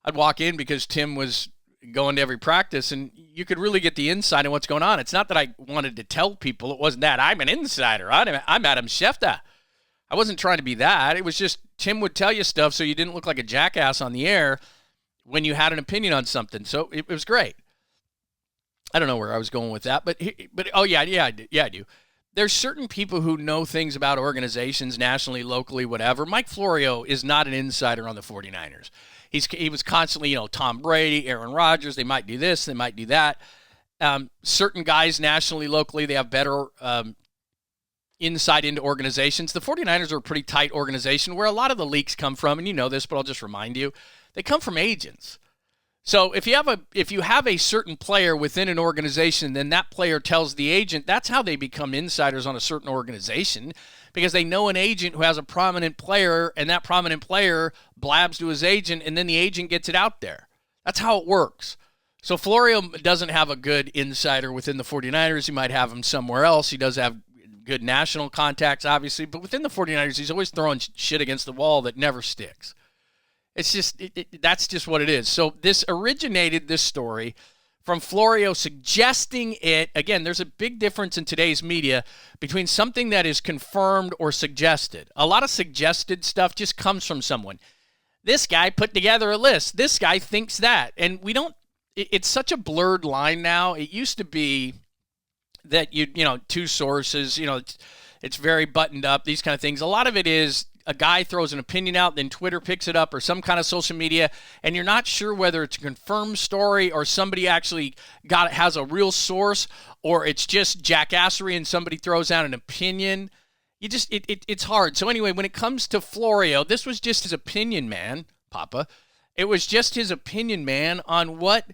I'd walk in because Tim was going to every practice, and you could really get the insight on what's going on. It's not that I wanted to tell people. It wasn't that. I'm an insider. I'm Adam Schefter. I wasn't trying to be that. It was just Tim would tell you stuff so you didn't look like a jackass on the air when you had an opinion on something. So it was great. I don't know where I was going with that, but oh, yeah, I do. There's certain people who know things about organizations nationally, locally, whatever. Mike Florio is not an insider on the 49ers. He was constantly, Tom Brady, Aaron Rodgers, they might do this, they might do that. Certain guys nationally, locally, they have better insight into organizations. The 49ers are a pretty tight organization where a lot of the leaks come from, and you know this, but I'll just remind you, they come from agents. So if you have a certain player within an organization, then that player tells the agent, that's how they become insiders on a certain organization, because they know an agent who has a prominent player, and that prominent player blabs to his agent, and then the agent gets it out there. That's how it works. So Florio doesn't have a good insider within the 49ers. He might have him somewhere else. He does have good national contacts, obviously, but within the 49ers, he's always throwing shit against the wall that never sticks. It's just, that's just what it is. So this story, from Florio suggesting it. Again, there's a big difference in today's media between something that is confirmed or suggested. A lot of suggested stuff just comes from someone. This guy put together a list. This guy thinks that. And it's such a blurred line now. It used to be that two sources, it's very buttoned up, these kind of things. A lot of it is a guy throws an opinion out, then Twitter picks it up or some kind of social media, and you're not sure whether it's a confirmed story or somebody actually has a real source, or it's just jackassery and somebody throws out an opinion. It's hard. So anyway, when it comes to Florio, this was just his opinion, man, Papa. It was just his opinion, man, on what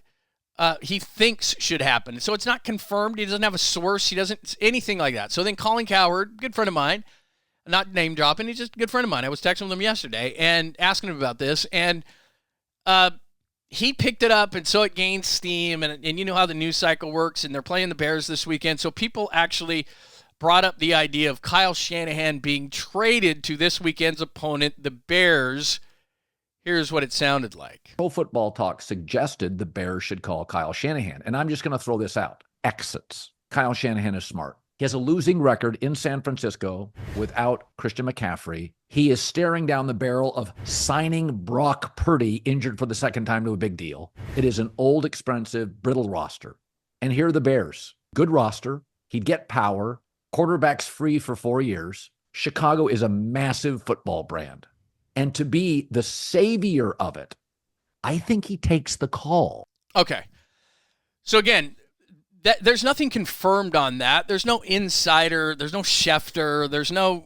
he thinks should happen. So it's not confirmed. He doesn't have a source. He doesn't anything like that. So then Colin Cowherd, good friend of mine, not name dropping, he's just a good friend of mine. I was texting with him yesterday and asking him about this, and he picked it up, and so it gained steam, and you know how the news cycle works, and they're playing the Bears this weekend. So people actually brought up the idea of Kyle Shanahan being traded to this weekend's opponent, the Bears. Here's what it sounded like. Pro Football Talk suggested the Bears should call Kyle Shanahan, and I'm just going to throw this out. Exits. Kyle Shanahan is smart. He has a losing record in San Francisco without Christian McCaffrey. He is staring down the barrel of signing Brock Purdy, injured for the second time, to a big deal. It is an old, expensive, brittle roster. And here are the Bears. Good roster. He'd get power. Quarterback's free for 4 years. Chicago is a massive football brand. And to be the savior of it, I think he takes the call. Okay. So again, there's nothing confirmed on that. There's no insider. There's no Schefter. There's no,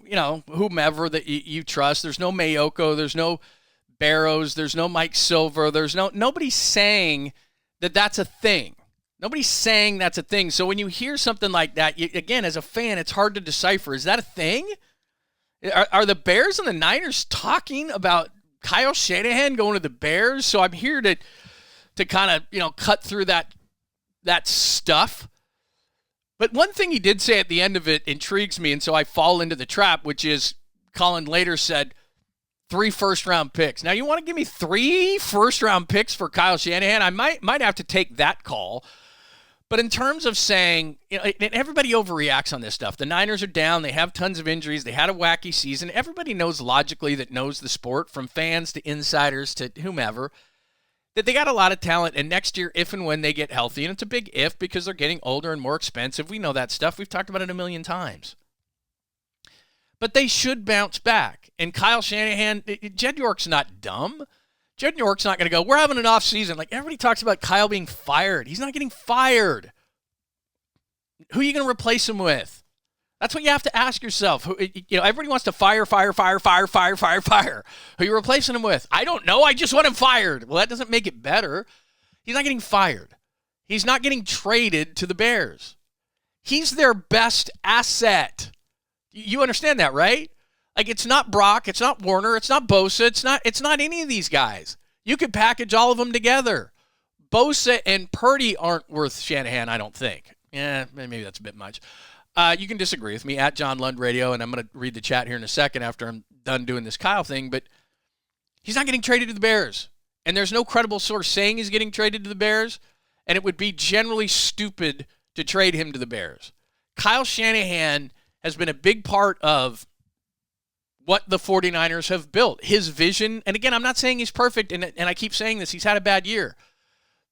whomever that you trust. There's no Mayoko. There's no Barrows. There's no Mike Silver. There's nobody saying that that's a thing. Nobody's saying that's a thing. So when you hear something like that, again, as a fan, it's hard to decipher. Is that a thing? Are the Bears and the Niners talking about Kyle Shanahan going to the Bears? So I'm here to kind of, cut through that stuff. But one thing he did say at the end of it intrigues me, and so I fall into the trap, which is Colin later said 3 first-round picks. Now, you want to give me 3 first-round picks for Kyle Shanahan? I might have to take that call. But in terms of saying, and everybody overreacts on this stuff. The Niners are down. They have tons of injuries. They had a wacky season. Everybody knows logically that knows the sport, from fans to insiders to whomever, that they got a lot of talent, and next year, if and when they get healthy, and it's a big if because they're getting older and more expensive. We know that stuff. We've talked about it a million times. But they should bounce back. And Kyle Shanahan, Jed York's not dumb. Jed York's not going to go, we're having an off season. Like, everybody talks about Kyle being fired. He's not getting fired. Who are you going to replace him with? That's what you have to ask yourself. Everybody wants to fire. Who are you replacing him with? I don't know. I just want him fired. Well, that doesn't make it better. He's not getting fired. He's not getting traded to the Bears. He's their best asset. You understand that, right? Like, it's not Brock. It's not Warner. It's not Bosa. It's not any of these guys. You could package all of them together. Bosa and Purdy aren't worth Shanahan, I don't think. Yeah, maybe that's a bit much. You can disagree with me at John Lund Radio, and I'm going to read the chat here in a second after I'm done doing this Kyle thing, but he's not getting traded to the Bears. And there's no credible source saying he's getting traded to the Bears, and it would be generally stupid to trade him to the Bears. Kyle Shanahan has been a big part of what the 49ers have built. His vision, and again, I'm not saying he's perfect, and I keep saying this, he's had a bad year.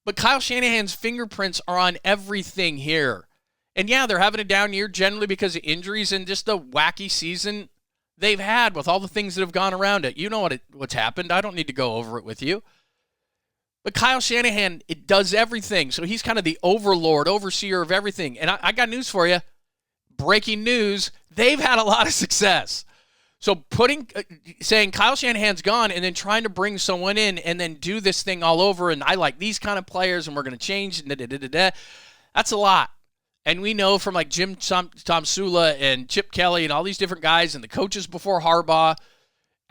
But Kyle Shanahan's fingerprints are on everything here. And yeah, they're having a down year generally because of injuries and just the wacky season they've had with all the things that have gone around it. You know what's happened. I don't need to go over it with you. But Kyle Shanahan, it does everything. So he's kind of the overlord, overseer of everything. And I got news for you. Breaking news, they've had a lot of success. So saying Kyle Shanahan's gone and then trying to bring someone in and then do this thing all over, and I like these kind of players and we're going to change, that's a lot. And we know from like Jim Tomsula and Chip Kelly and all these different guys and the coaches before Harbaugh,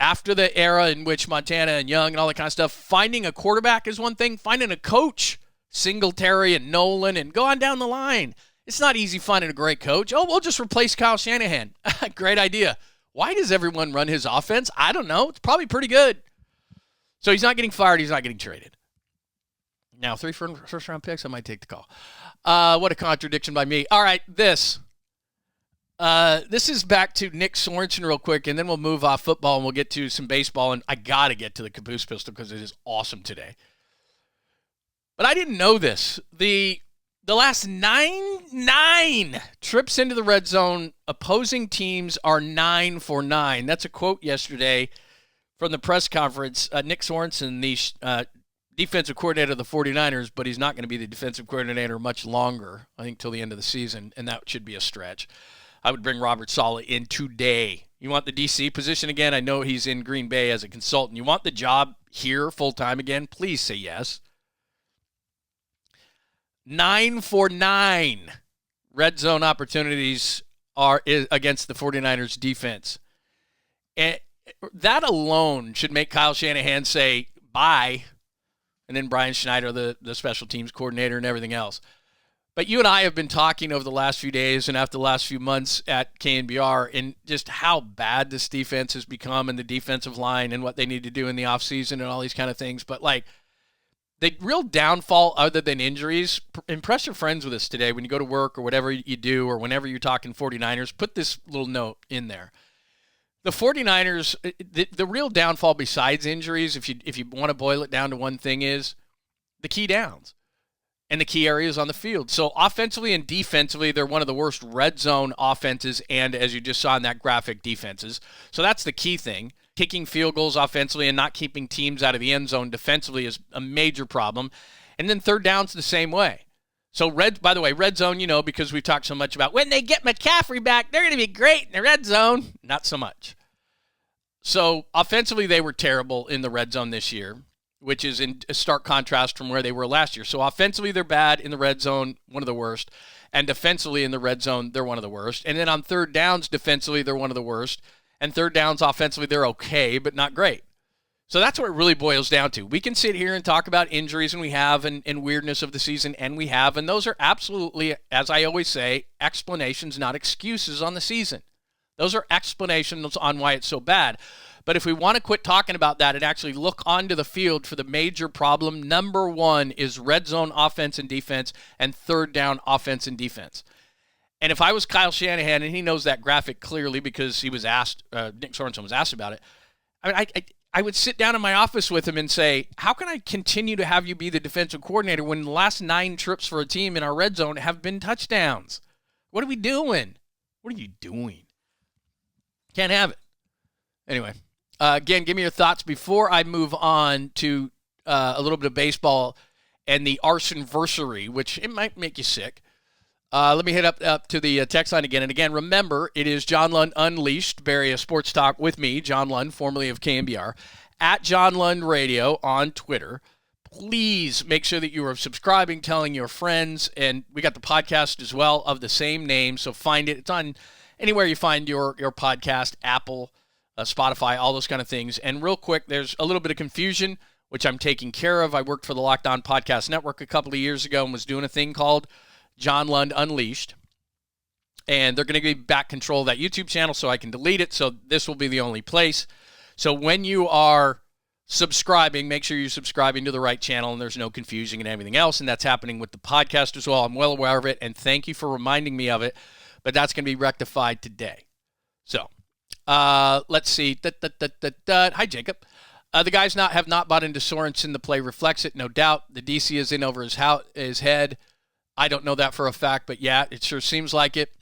after the era in which Montana and Young and all that kind of stuff, finding a quarterback is one thing. Finding a coach, Singletary and Nolan, and go on down the line. It's not easy finding a great coach. Oh, we'll just replace Kyle Shanahan. Great idea. Why does everyone run his offense? I don't know. It's probably pretty good. So he's not getting fired. He's not getting traded. Now, 3 first-round picks, I might take the call. What a contradiction by me. All right, this is back to Nick Sorensen real quick, and then we'll move off football, and we'll get to some baseball, and I got to get to the Caboose pistol because it is awesome today. But I didn't know this. The last nine trips into the red zone, opposing teams are 9 for 9. That's a quote yesterday from the press conference. Nick Sorensen, the defensive coordinator of the 49ers, but he's not going to be the defensive coordinator much longer, I think, till the end of the season, and that should be a stretch. I would bring Robert Saleh in today. You want the DC position again? I know he's in Green Bay as a consultant. You want the job here full-time again? Please say yes. 9 for 9 red zone opportunities are against the 49ers defense. And that alone should make Kyle Shanahan say bye, and then Brian Schneider, the special teams coordinator, and everything else. But you and I have been talking over the last few days and after the last few months at KNBR and just how bad this defense has become and the defensive line and what they need to do in the offseason and all these kind of things. But, like, the real downfall other than injuries, impress your friends with us today when you go to work or whatever you do or whenever you're talking 49ers, put this little note in there. The 49ers, the real downfall besides injuries, if you want to boil it down to one thing, is the key downs and the key areas on the field. So offensively and defensively, they're one of the worst red zone offenses and, as you just saw in that graphic, defenses. So that's the key thing. Kicking field goals offensively and not keeping teams out of the end zone defensively is a major problem. And then third down's the same way. So, by the way, red zone, because we've talked so much about when they get McCaffrey back, they're going to be great in the red zone. Not so much. So offensively, they were terrible in the red zone this year, which is in a stark contrast from where they were last year. So offensively, they're bad in the red zone, one of the worst. And defensively in the red zone, they're one of the worst. And then on third downs, defensively, they're one of the worst. And third downs, offensively, they're okay, but not great. So that's what it really boils down to. We can sit here and talk about injuries, and we have, and weirdness of the season, and we have. And those are absolutely, as I always say, explanations, not excuses on the season. Those are explanations on why it's so bad. But if we want to quit talking about that and actually look onto the field for the major problem, number one is red zone offense and defense and third down offense and defense. And if I was Kyle Shanahan, and he knows that graphic clearly because he was asked, Nick Sorensen was asked about it, I would sit down in my office with him and say, how can I continue to have you be the defensive coordinator when the last 9 trips for a team in our red zone have been touchdowns? What are we doing? What are you doing? Can't have it. Anyway, again, give me your thoughts before I move on to a little bit of baseball and the arson-versary, which it might make you sick. Let me hit up to the text line again. And again, remember, it is John Lund Unleashed, Bay Sports Talk with me, John Lund, formerly of KNBR, at John Lund Radio on Twitter. Please make sure that you are subscribing, telling your friends, and we got the podcast as well of the same name, so find it. It's on anywhere you find your podcast, Apple, Spotify, all those kind of things. And real quick, there's a little bit of confusion, which I'm taking care of. I worked for the Locked On Podcast Network a couple of years ago and was doing a thing called John Lund Unleashed. And they're going to give me back control of that YouTube channel so I can delete it. So this will be the only place. So when you are subscribing, make sure you're subscribing to the right channel and there's no confusion and everything else. And that's happening with the podcast as well. I'm well aware of it. And thank you for reminding me of it. But that's going to be rectified today. So let's see. Hi, Jacob. The guys have not bought into Sorensen. The play reflects it, no doubt. The DC is in over his head. I don't know that for a fact, but yeah, it sure seems like it.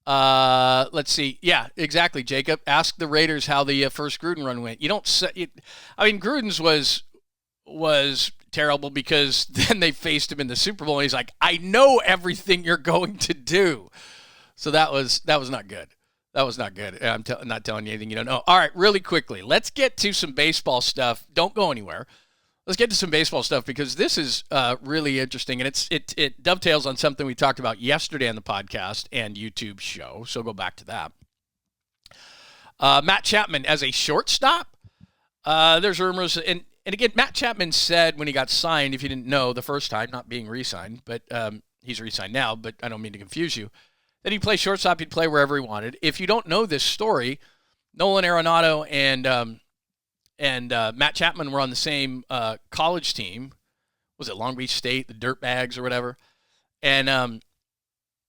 Let's see. Yeah, exactly, Jacob. Ask the Raiders how the first Gruden run went. Gruden's was terrible because then they faced him in the Super Bowl, and he's like, I know everything you're going to do. So that was not good. That was not good. I'm not telling you anything you don't know. All right, really quickly, let's get to some baseball stuff. Don't go anywhere. Let's get to some baseball stuff because this is really interesting, and it dovetails on something we talked about yesterday on the podcast and YouTube show, so go back to that. Matt Chapman as a shortstop. There's rumors, and again, Matt Chapman said when he got signed, if you didn't know the first time, not being re-signed, but he's re-signed now, but I don't mean to confuse you, that he'd play shortstop, he'd play wherever he wanted. If you don't know this story, Nolan Arenado and Matt Chapman were on the same college team. Was it Long Beach State, the Dirtbags or whatever? And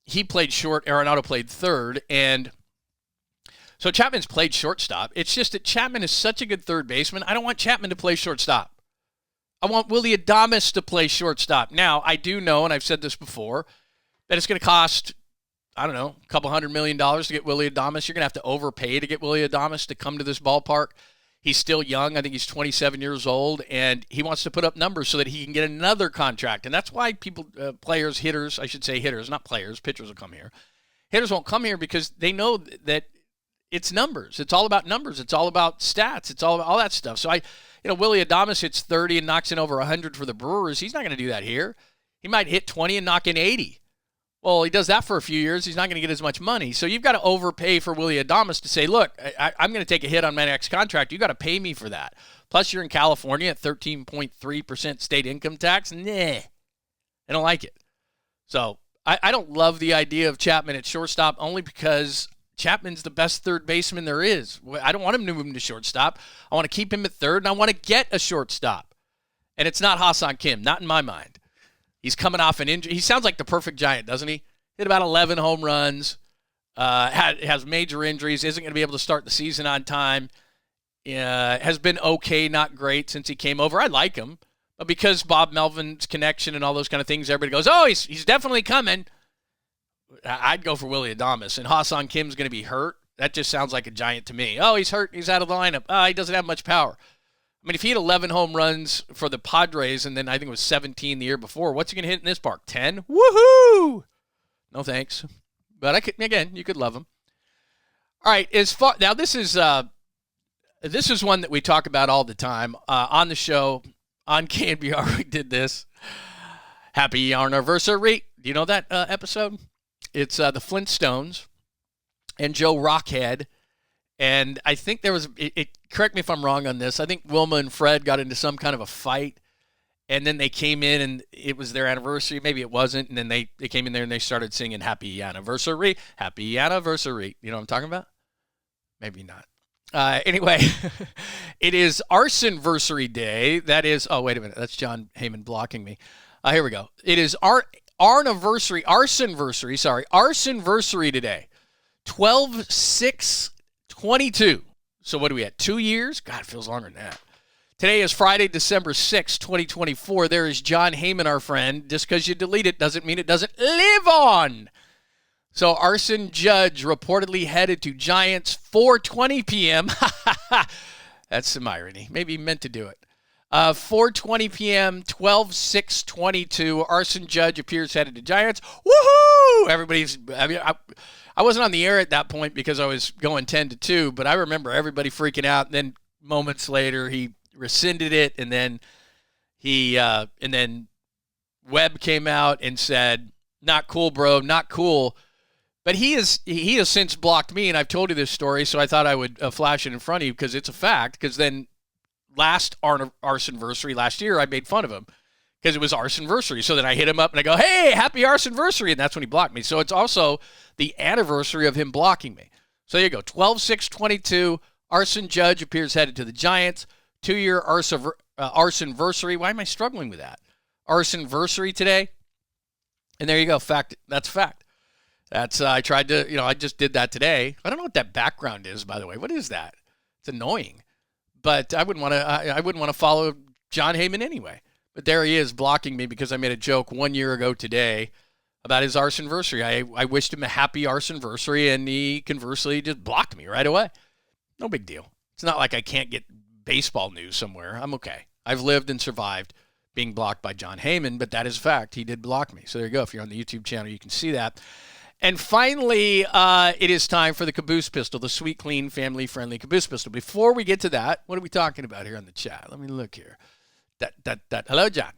he played short. Arenado played third. And so Chapman's played shortstop. It's just that Chapman is such a good third baseman. I don't want Chapman to play shortstop. I want Willy Adames to play shortstop. Now, I do know, and I've said this before, that it's going to cost, I don't know, a couple $100 million to get Willy Adames. You're going to have to overpay to get Willy Adames to come to this ballpark. He's still young. I think he's 27 years old, and he wants to put up numbers so that he can get another contract. And that's why hitters, not players, pitchers will come here. Hitters won't come here because they know that it's numbers. It's all about numbers. It's all about stats. It's all about all that stuff. So Willy Adames hits 30 and knocks in over 100 for the Brewers. He's not going to do that here. He might hit 20 and knock in 80. Well, he does that for a few years. He's not going to get as much money. So you've got to overpay for Willy Adames to say, look, I'm going to take a hit on my next contract. You got to pay me for that. Plus, you're in California at 13.3% state income tax. Nah, I don't like it. So I don't love the idea of Chapman at shortstop only because Chapman's the best third baseman there is. I don't want him to move him to shortstop. I want to keep him at third, and I want to get a shortstop. And it's not 𝐿 Kim, not in my mind. He's coming off an injury. He sounds like the perfect Giant, doesn't he? Hit about 11 home runs, has major injuries, isn't going to be able to start the season on time, has been okay, not great since he came over. I like him. But because Bob Melvin's connection and all those kind of things, everybody goes, oh, he's definitely coming. I'd go for Willy Adames. And 𝐿 Kim's going to be hurt. That just sounds like a Giant to me. Oh, he's hurt. He's out of the lineup. Oh, he doesn't have much power. I mean, if he had 11 home runs for the Padres and then I think it was 17 the year before, what's he going to hit in this park? 10? Woohoo! No thanks. But you could love him. All right, now this is one that we talk about all the time on the show. On KNBR, we did this. Happy Anniversary. Do you know that episode? It's the Flintstones and Joe Rockhead. And I think there was, correct me if I'm wrong on this, I think Wilma and Fred got into some kind of a fight. And then they came in and it was their anniversary. Maybe it wasn't. And then they came in there and they started singing Happy Anniversary. Happy Anniversary. You know what I'm talking about? Maybe not. Anyway, it is Arson-versary Day. That is, oh, wait a minute. That's John Heyman blocking me. Here we go. It is Arson-versary today. 12/6/22. So what are we at? 2 years? God, it feels longer than that. Today is Friday, December 6, 2024. There is John Heyman, our friend. Just because you delete it doesn't mean it doesn't live on. So Arson Judge reportedly headed to Giants 4:20 p.m. That's some irony. Maybe he meant to do it. 4:20 p.m., 12/6/22. Arson Judge appears headed to Giants. Woohoo! I wasn't on the air at that point because I was going 10-2, but I remember everybody freaking out. And then moments later, he rescinded it, and then Webb came out and said, "Not cool, bro. Not cool." But he has since blocked me, and I've told you this story, so I thought I would flash it in front of you because it's a fact. Because then last Arson-versary last year, I made fun of him because it was Arson-versary. So then I hit him up and I go, "Hey, happy Arson-versary," and that's when he blocked me. So it's also the anniversary of him blocking me. So there you go, 12/6/22. Arson Judge appears headed to the Giants. 2-year Arson-versary. Why am I struggling with that? Arson-versary today. And there you go. Fact. That's fact. That's I tried to, I just did that today. I don't know what that background is, by the way. What is that? It's annoying. But I wouldn't want to follow John Heyman anyway. But there he is blocking me because I made a joke 1 year ago today about his Arson-versary. I wished him a happy Arson-versary, and he conversely just blocked me right away. No big deal. It's not like I can't get baseball news somewhere. I'm okay. I've lived and survived being blocked by John Heyman, but that is a fact. He did block me. So there you go. If you're on the YouTube channel, you can see that. And finally, it is time for the Caboose pistol, the sweet, clean, family-friendly Caboose pistol. Before we get to that, what are we talking about here on the chat? Let me look here. Hello, John.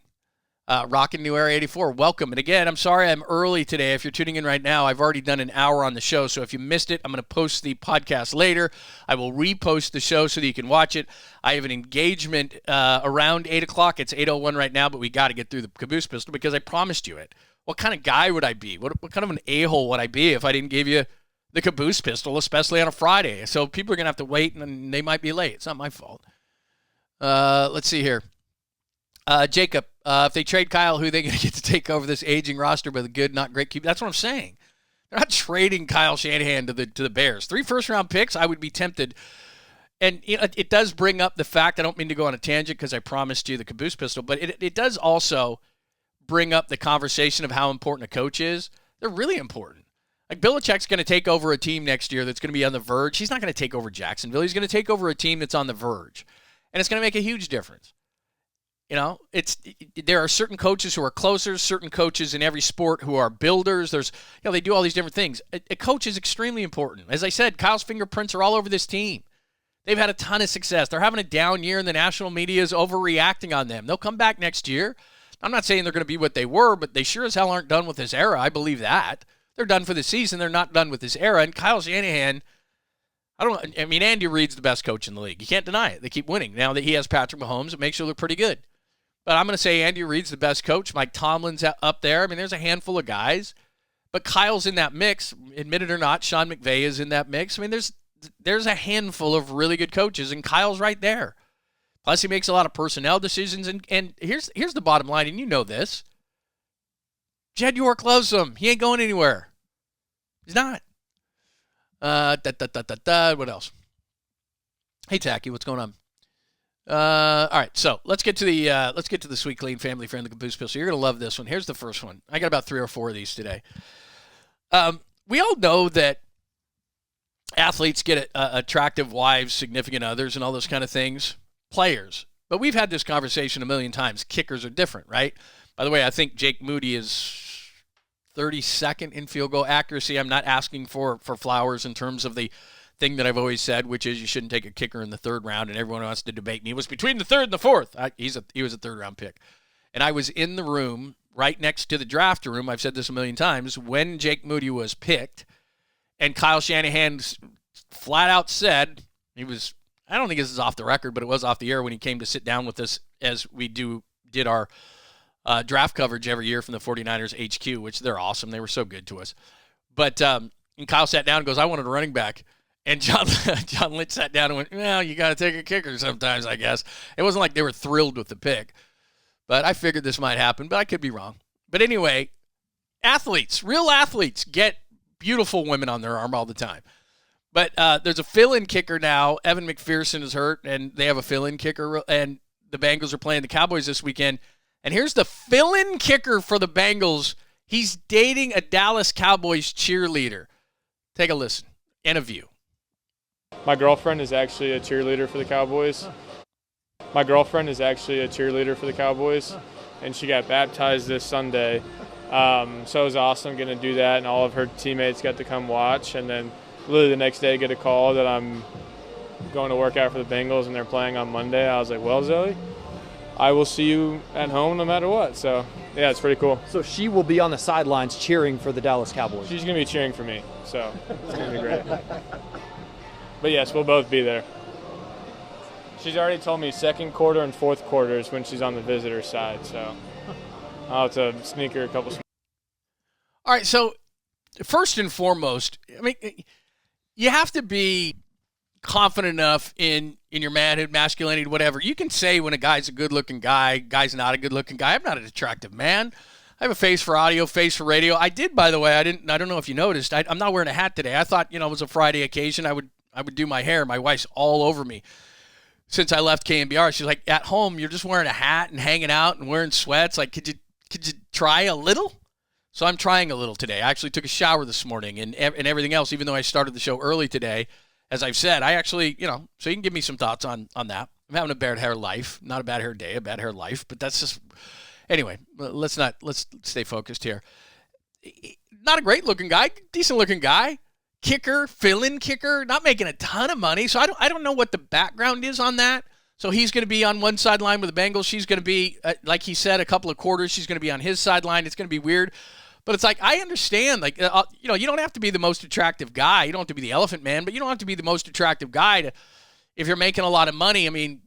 Rockin' New Era 84, welcome. And again, I'm sorry I'm early today. If you're tuning in right now, I've already done an hour on the show. So if you missed it, I'm going to post the podcast later. I will repost the show so that you can watch it. I have an engagement around 8 o'clock. It's 8:01 right now, but we got to get through the Caboose pistol because I promised you it. What kind of guy would I be? What kind of an a-hole would I be if I didn't give you the Caboose pistol, especially on a Friday? So people are going to have to wait, and they might be late. It's not my fault. Let's see here. Jacob, if they trade Kyle, who are they going to get to take over this aging roster with a good, not great QB? That's what I'm saying. They're not trading Kyle Shanahan to the Bears. 3 first-round picks, I would be tempted. And it does bring up the fact, I don't mean to go on a tangent because I promised you the Caboose pistol, but it does also bring up the conversation of how important a coach is. They're really important. Like Belichick's going to take over a team next year that's going to be on the verge. He's not going to take over Jacksonville. He's going to take over a team that's on the verge. And it's going to make a huge difference. There are certain coaches who are closer, certain coaches in every sport who are builders. They do all these different things. A coach is extremely important. As I said, Kyle's fingerprints are all over this team. They've had a ton of success. They're having a down year, and the national media is overreacting on them. They'll come back next year. I'm not saying they're going to be what they were, but they sure as hell aren't done with this era. I believe that. They're done for the season. They're not done with this era. And Kyle Shanahan, Andy Reid's the best coach in the league. You can't deny it. They keep winning. Now that he has Patrick Mahomes, it makes you look pretty good. But I'm going to say Andy Reid's the best coach. Mike Tomlin's up there. I mean, there's a handful of guys. But Kyle's in that mix. Admit it or not, Sean McVay is in that mix. I mean, there's a handful of really good coaches, and Kyle's right there. Plus, he makes a lot of personnel decisions. And here's the bottom line, and you know this. Jed York loves him. He ain't going anywhere. He's not. What else? Hey, Tacky, what's going on? All right, so let's get to the Sweet Clean family friendly Caboose pistol. You're gonna love this one. Here's the first one. I got about 3 or 4 of these today. We all know that athletes get attractive wives, significant others, and all those kind of things. Players, but we've had this conversation a million times. Kickers are different, right? By the way, I think Jake Moody is 32nd in field goal accuracy. I'm not asking for flowers in terms of the thing that I've always said, which is you shouldn't take a kicker in the 3rd round, and everyone wants to debate me. It was between the 3rd and the 4th. He was a 3rd round pick. And I was in the room right next to the draft room. I've said this a million times, when Jake Moody was picked, and Kyle Shanahan flat out said, I don't think this is off the record, but it was off the air when he came to sit down with us as we did our draft coverage every year from the 49ers HQ, which they're awesome. They were so good to us. But and Kyle sat down and goes, I wanted a running back. And John Lynch sat down and went, well, you got to take a kicker sometimes, I guess. It wasn't like they were thrilled with the pick. But I figured this might happen, but I could be wrong. But anyway, real athletes get beautiful women on their arm all the time. But there's a fill-in kicker now. Evan McPherson is hurt, and they have a fill-in kicker. And the Bengals are playing the Cowboys this weekend. And here's the fill-in kicker for the Bengals. He's dating a Dallas Cowboys cheerleader. Take a listen and a view. My girlfriend is actually a cheerleader for the Cowboys. And she got baptized this Sunday. So it was awesome getting to do that, and all of her teammates got to come watch. And then literally the next day get a call that I'm going to work out for the Bengals and they're playing on Monday. I was like, well, Zoe, I will see you at home no matter what. So, yeah, it's pretty cool. So she will be on the sidelines cheering for the Dallas Cowboys. She's going to be cheering for me, so it's going to be great. But, yes, we'll both be there. She's already told me 2nd quarter and 4th quarter is when she's on the visitor side, so I'll have to sneak her a couple. All right, so first and foremost, I mean, you have to be confident enough in your manhood, masculinity, whatever. You can say when a guy's a good-looking guy, guy's not a good-looking guy. I'm not an attractive man. I have a face for audio, face for radio. I did, by the way. I don't know if you noticed. I'm not wearing a hat today. I thought, it was a Friday occasion. I would do my hair. My wife's all over me since I left KNBR. She's like, at home, you're just wearing a hat and hanging out and wearing sweats. Like, could you try a little? So I'm trying a little today. I actually took a shower this morning and everything else, even though I started the show early today. As I've said, I actually, so you can give me some thoughts on that. I'm having a bad hair life, not a bad hair day, a bad hair life, but that's just, anyway, let's stay focused here. Not a great looking guy, decent looking guy, kicker, fill-in kicker, not making a ton of money. So I don't know what the background is on that. So he's going to be on one sideline with the Bengals. She's going to be, like he said, a couple of quarters. She's going to be on his sideline. It's going to be weird. But it's like, I understand, like, you don't have to be the most attractive guy. You don't have to be the elephant man, but you don't have to be the most attractive guy if you're making a lot of money. I mean,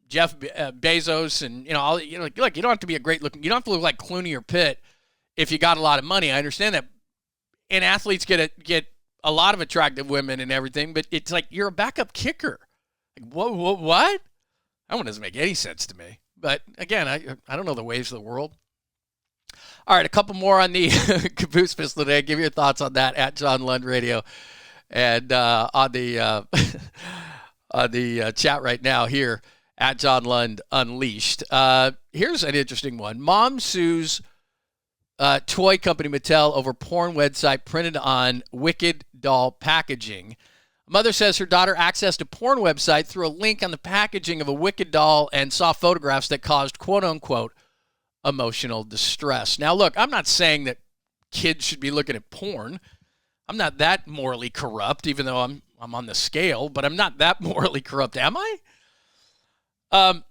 Jeff Bezos and, look, you don't have to be a great looking, you don't have to look like Clooney or Pitt if you got a lot of money. I understand that. And athletes get a lot of attractive women and everything, but it's like, you're a backup kicker. Like, what? That one doesn't make any sense to me. But again, I don't know the ways of the world. All right, a couple more on the Caboose pistol today. Give your thoughts on that at John Lund Radio, and on the chat right now here at John Lund Unleashed. Here's an interesting one. Mom sues toy company Mattel over porn website printed on Wicked doll packaging. Mother says her daughter accessed a porn website through a link on the packaging of a Wicked doll and saw photographs that caused quote-unquote emotional distress. Now, look, I'm not saying that kids should be looking at porn. I'm not that morally corrupt, even though I'm on the scale, but I'm not that morally corrupt, am I?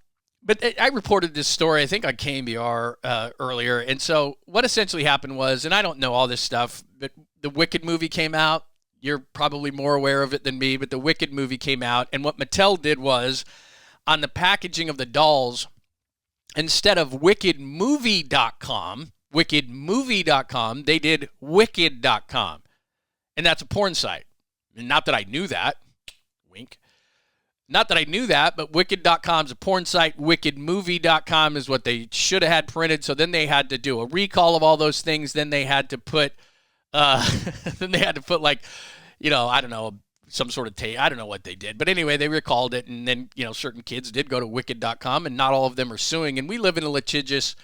But I reported this story, I think, on 𝐾BR earlier. And so what essentially happened was, and I don't know all this stuff, but the Wicked movie came out. You're probably more aware of it than me, but the Wicked movie came out. And what Mattel did was, on the packaging of the dolls, instead of wickedmovie.com, they did wicked.com. And that's a porn site. And not that I knew that. Wink. Not that I knew that, but wicked.com is a porn site. Wickedmovie.com is what they should have had printed. So then they had to do a recall of all those things. Then they had to put, like, you know, I don't know, some sort of tape. I don't know what they did. But anyway, they recalled it. And then, you know, certain kids did go to wicked.com, and not all of them are suing. And we live in a litigious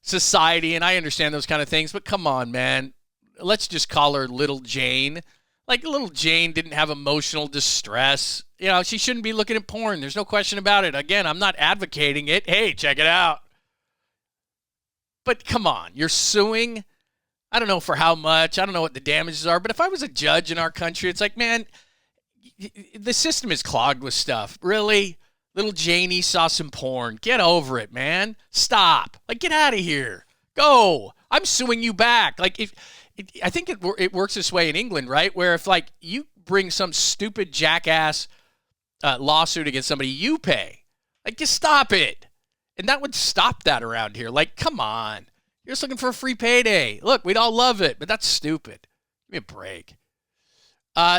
society, and I understand those kind of things. But come on, man. Let's just call her Little Jane. Like, little Jane didn't have emotional distress. You know, she shouldn't be looking at porn. There's no question about it. Again, I'm not advocating it. Hey, check it out. But come on, you're suing. I don't know for how much. I don't know what the damages are. But if I was a judge in our country, it's like, man, the system is clogged with stuff. Really? Little Janie saw some porn. Get over it, man. Stop. Like, get out of here. Go. I'm suing you back. Like, I think it works this way in England, right? Where if, like, you bring some stupid jackass lawsuit against somebody, you pay. Like, just stop it. And that would stop that around here. Like, come on. You're just looking for a free payday. Look, we'd all love it, but that's stupid. Give me a break.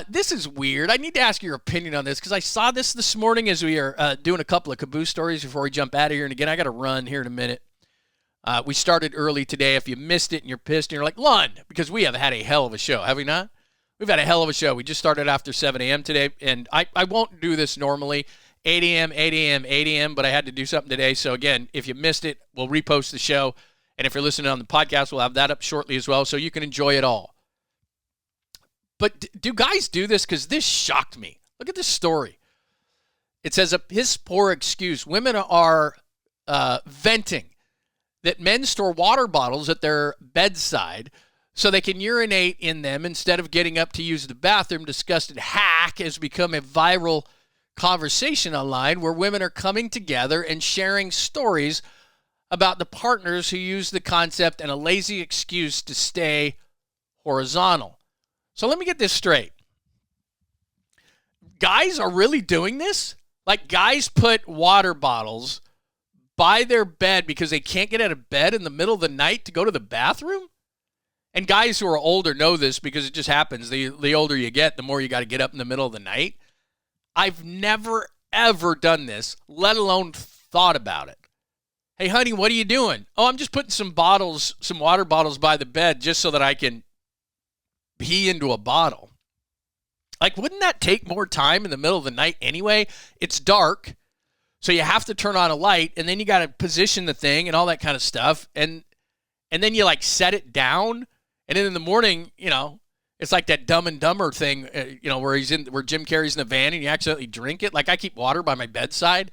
This is weird. I need to ask your opinion on this because I saw this morning as we are doing a couple of Caboose stories before we jump out of here. And again, I got to run here in a minute. We started early today. If you missed it and you're pissed and you're like, Lund, because we have had a hell of a show, have we not? We've had a hell of a show. We just started after 7 a.m. today, and I won't do this normally, 8 a.m., 8 a.m., 8 a.m., but I had to do something today. So, again, if you missed it, we'll repost the show. And if you're listening on the podcast, we'll have that up shortly as well, so you can enjoy it all. But do guys do this? Because this shocked me. Look at this story. It says, his poor excuse. Women are venting that men store water bottles at their bedside so they can urinate in them instead of getting up to use the bathroom. Disgusted hack has become a viral conversation online where women are coming together and sharing stories about the partners who use the concept and a lazy excuse to stay horizontal. So let me get this straight. Guys are really doing this? Like, guys put water bottles by their bed because they can't get out of bed in the middle of the night to go to the bathroom? And guys who are older know this because it just happens. The older you get, the more you got to get up in the middle of the night. I've never, ever done this, let alone thought about it. Hey, honey, what are you doing? Oh, I'm just putting some water bottles by the bed just so that I can pee into a bottle. Like, wouldn't that take more time in the middle of the night anyway? It's dark, so you have to turn on a light, and then you got to position the thing and all that kind of stuff, and then you, like, set it down, and then in the morning, you know, it's like that Dumb and Dumber thing, you know, where Jim Carrey's in the van and you accidentally drink it. Like, I keep water by my bedside,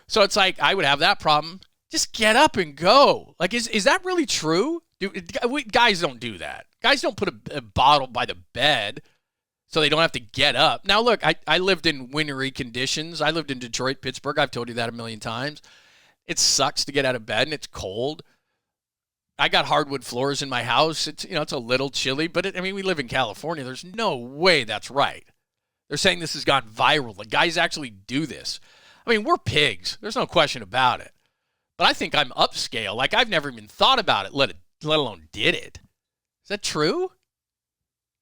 so it's like I would have that problem. Just get up and go. Like, is that really true? Guys don't do that. Guys don't put a bottle by the bed so they don't have to get up. Now, look, I lived in wintry conditions. I lived in Detroit, Pittsburgh. I've told you that a million times. It sucks to get out of bed, and it's cold. I got hardwood floors in my house. It's a little chilly, but we live in California. There's no way that's right. They're saying this has gone viral. The guys actually do this. We're pigs. There's no question about it. But I think I'm upscale. Like, I've never even thought about it, let alone did it. Is that true?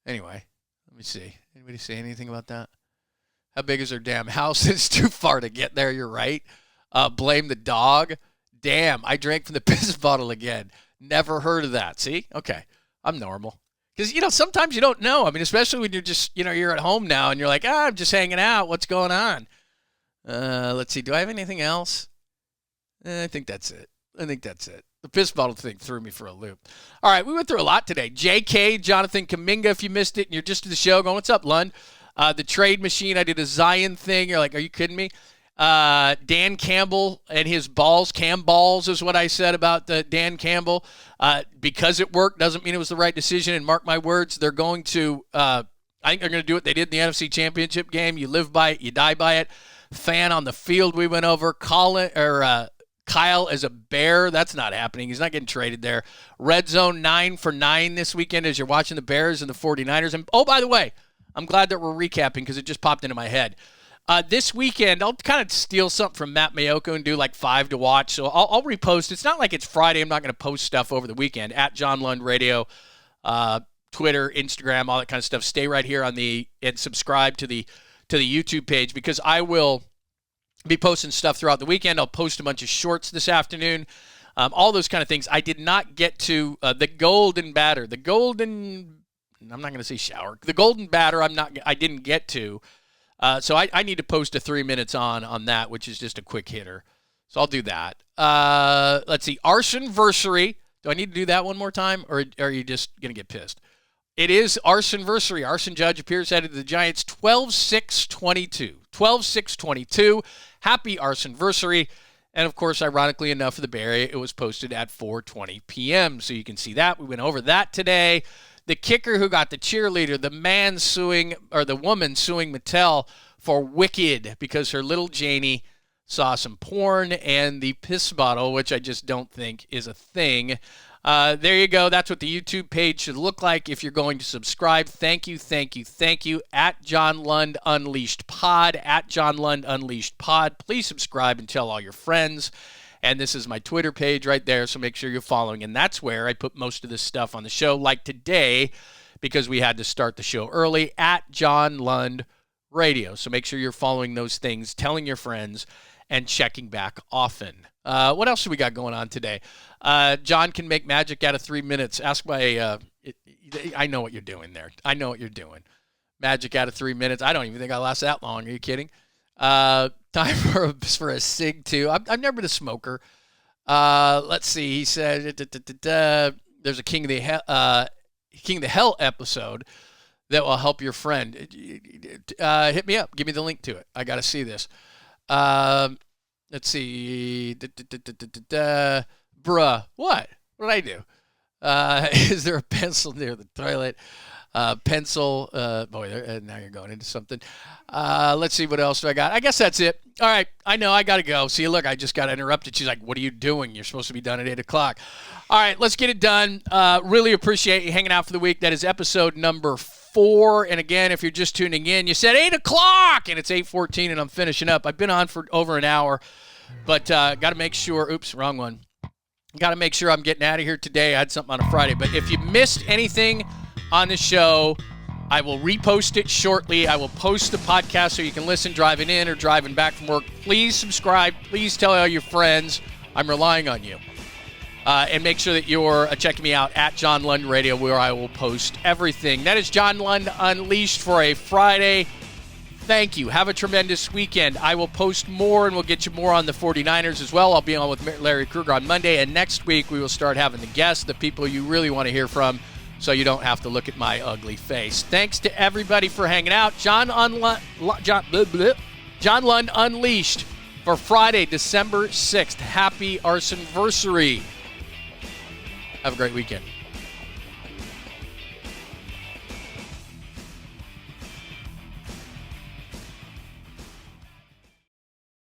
Anyway, let me see. Anybody say anything about that? How big is their damn house? It's too far to get there. You're right. Blame the dog. Damn, I drank from the piss bottle again. Never heard of that. See? Okay. I'm normal. Because, sometimes you don't know. Especially when you're just, you're at home now and you're like, I'm just hanging out. What's going on? Let's see. Do I have anything else? I think that's it. The piss bottle thing threw me for a loop. All right, we went through a lot today. 𝐾𝐨𝐧'𝐭, if you missed it and you're just to the show going, what's up, Lund? The trade machine, I did a Zion thing. You're like, are you kidding me? Dan Campbell and his balls, Cam balls is what I said about Dan Campbell. Because it worked doesn't mean it was the right decision. And mark my words, they're going to, I think they're going to do what they did in the NFC Championship game. You live by it, you die by it. fan on the field we went over. Kyle as a Bear, that's not happening. He's not getting traded there. Red Zone 9 for 9 this weekend as you're watching the Bears and the 49ers. And, oh, by the way, I'm glad that we're recapping because it just popped into my head. This weekend, I'll kind of steal something from Matt Mayoko and do like 5 to watch. So I'll repost. It's not like it's Friday. I'm not going to post stuff over the weekend at John Lund Radio, Twitter, Instagram, all that kind of stuff. Stay right here and subscribe to the YouTube page because I will be posting stuff throughout the weekend. I'll post a bunch of shorts this afternoon, all those kind of things. I did not get to the golden batter, I'm not going to say shower. The golden batter I didn't get to. So I need to post a 3 minutes on that, which is just a quick hitter. So I'll do that. Let's see. 𝐼𝐸versary. Do I need to do that one more time, or are you just going to get pissed? It is 𝐼𝐸versary. Aaron Judge appears headed to the Giants 12-6-22. 12-6-22. Happy 𝐼𝐸versary. And, of course, ironically enough for the Bay Area, it was posted at 4:20 p.m. So you can see that. We went over that today. The kicker who got the cheerleader, the woman suing Mattel for Wicked because her little Janie saw some porn and the piss bottle, which I just don't think is a thing. There you go. That's what the YouTube page should look like if you're going to subscribe. Thank you. At John Lund Unleashed Pod. At John Lund Unleashed Pod. Please subscribe and tell all your friends. And this is my Twitter page right there, so make sure you're following. And that's where I put most of this stuff on the show, like today, because we had to start the show early, at John Lund Radio. So make sure you're following those things, telling your friends, and checking back often. What else do we got going on today? John can make magic out of 3 minutes. Ask my I know what you're doing there. I know what you're doing. Magic out of 3 minutes. I don't even think I last that long. Are you kidding? Time for a cig, too. I've never been a smoker. Let's see. He said there's a King of the Hell episode that will help your friend. Hit me up. Give me the link to it. I got to see this. Let's see. Bruh. What? What did I do? Is there a pencil near the toilet? Pencil. Boy, now you're going into something. Let's see, what else do I got? I guess that's it. All right, I know, I got to go. See, look, I just got interrupted. She's like, what are you doing? You're supposed to be done at 8 o'clock. All right, let's get it done. Really appreciate you hanging out for the week. That is episode number 4. And again, if you're just tuning in, you said 8 o'clock, and it's 8:14, and I'm finishing up. I've been on for over an hour, but got to make sure. Oops, wrong one. Got to make sure I'm getting out of here today. I had something on a Friday. But if you missed anything on the show, I will repost it shortly. I will post the podcast so you can listen driving in or driving back from work. Please subscribe. Please tell all your friends. I'm relying on you. And make sure that you're checking me out at John Lund Radio, where I will post everything. That is John Lund Unleashed for a Friday. Thank you. Have a tremendous weekend. I will post more, and we'll get you more on the 49ers as well. I'll be on with Larry Krueger on Monday, and next week we will start having the guests, the people you really want to hear from, so you don't have to look at my ugly face. Thanks to everybody for hanging out. John Lund Unleashed for Friday, December 6th. Happy 𝐼𝐸versary. Have a great weekend.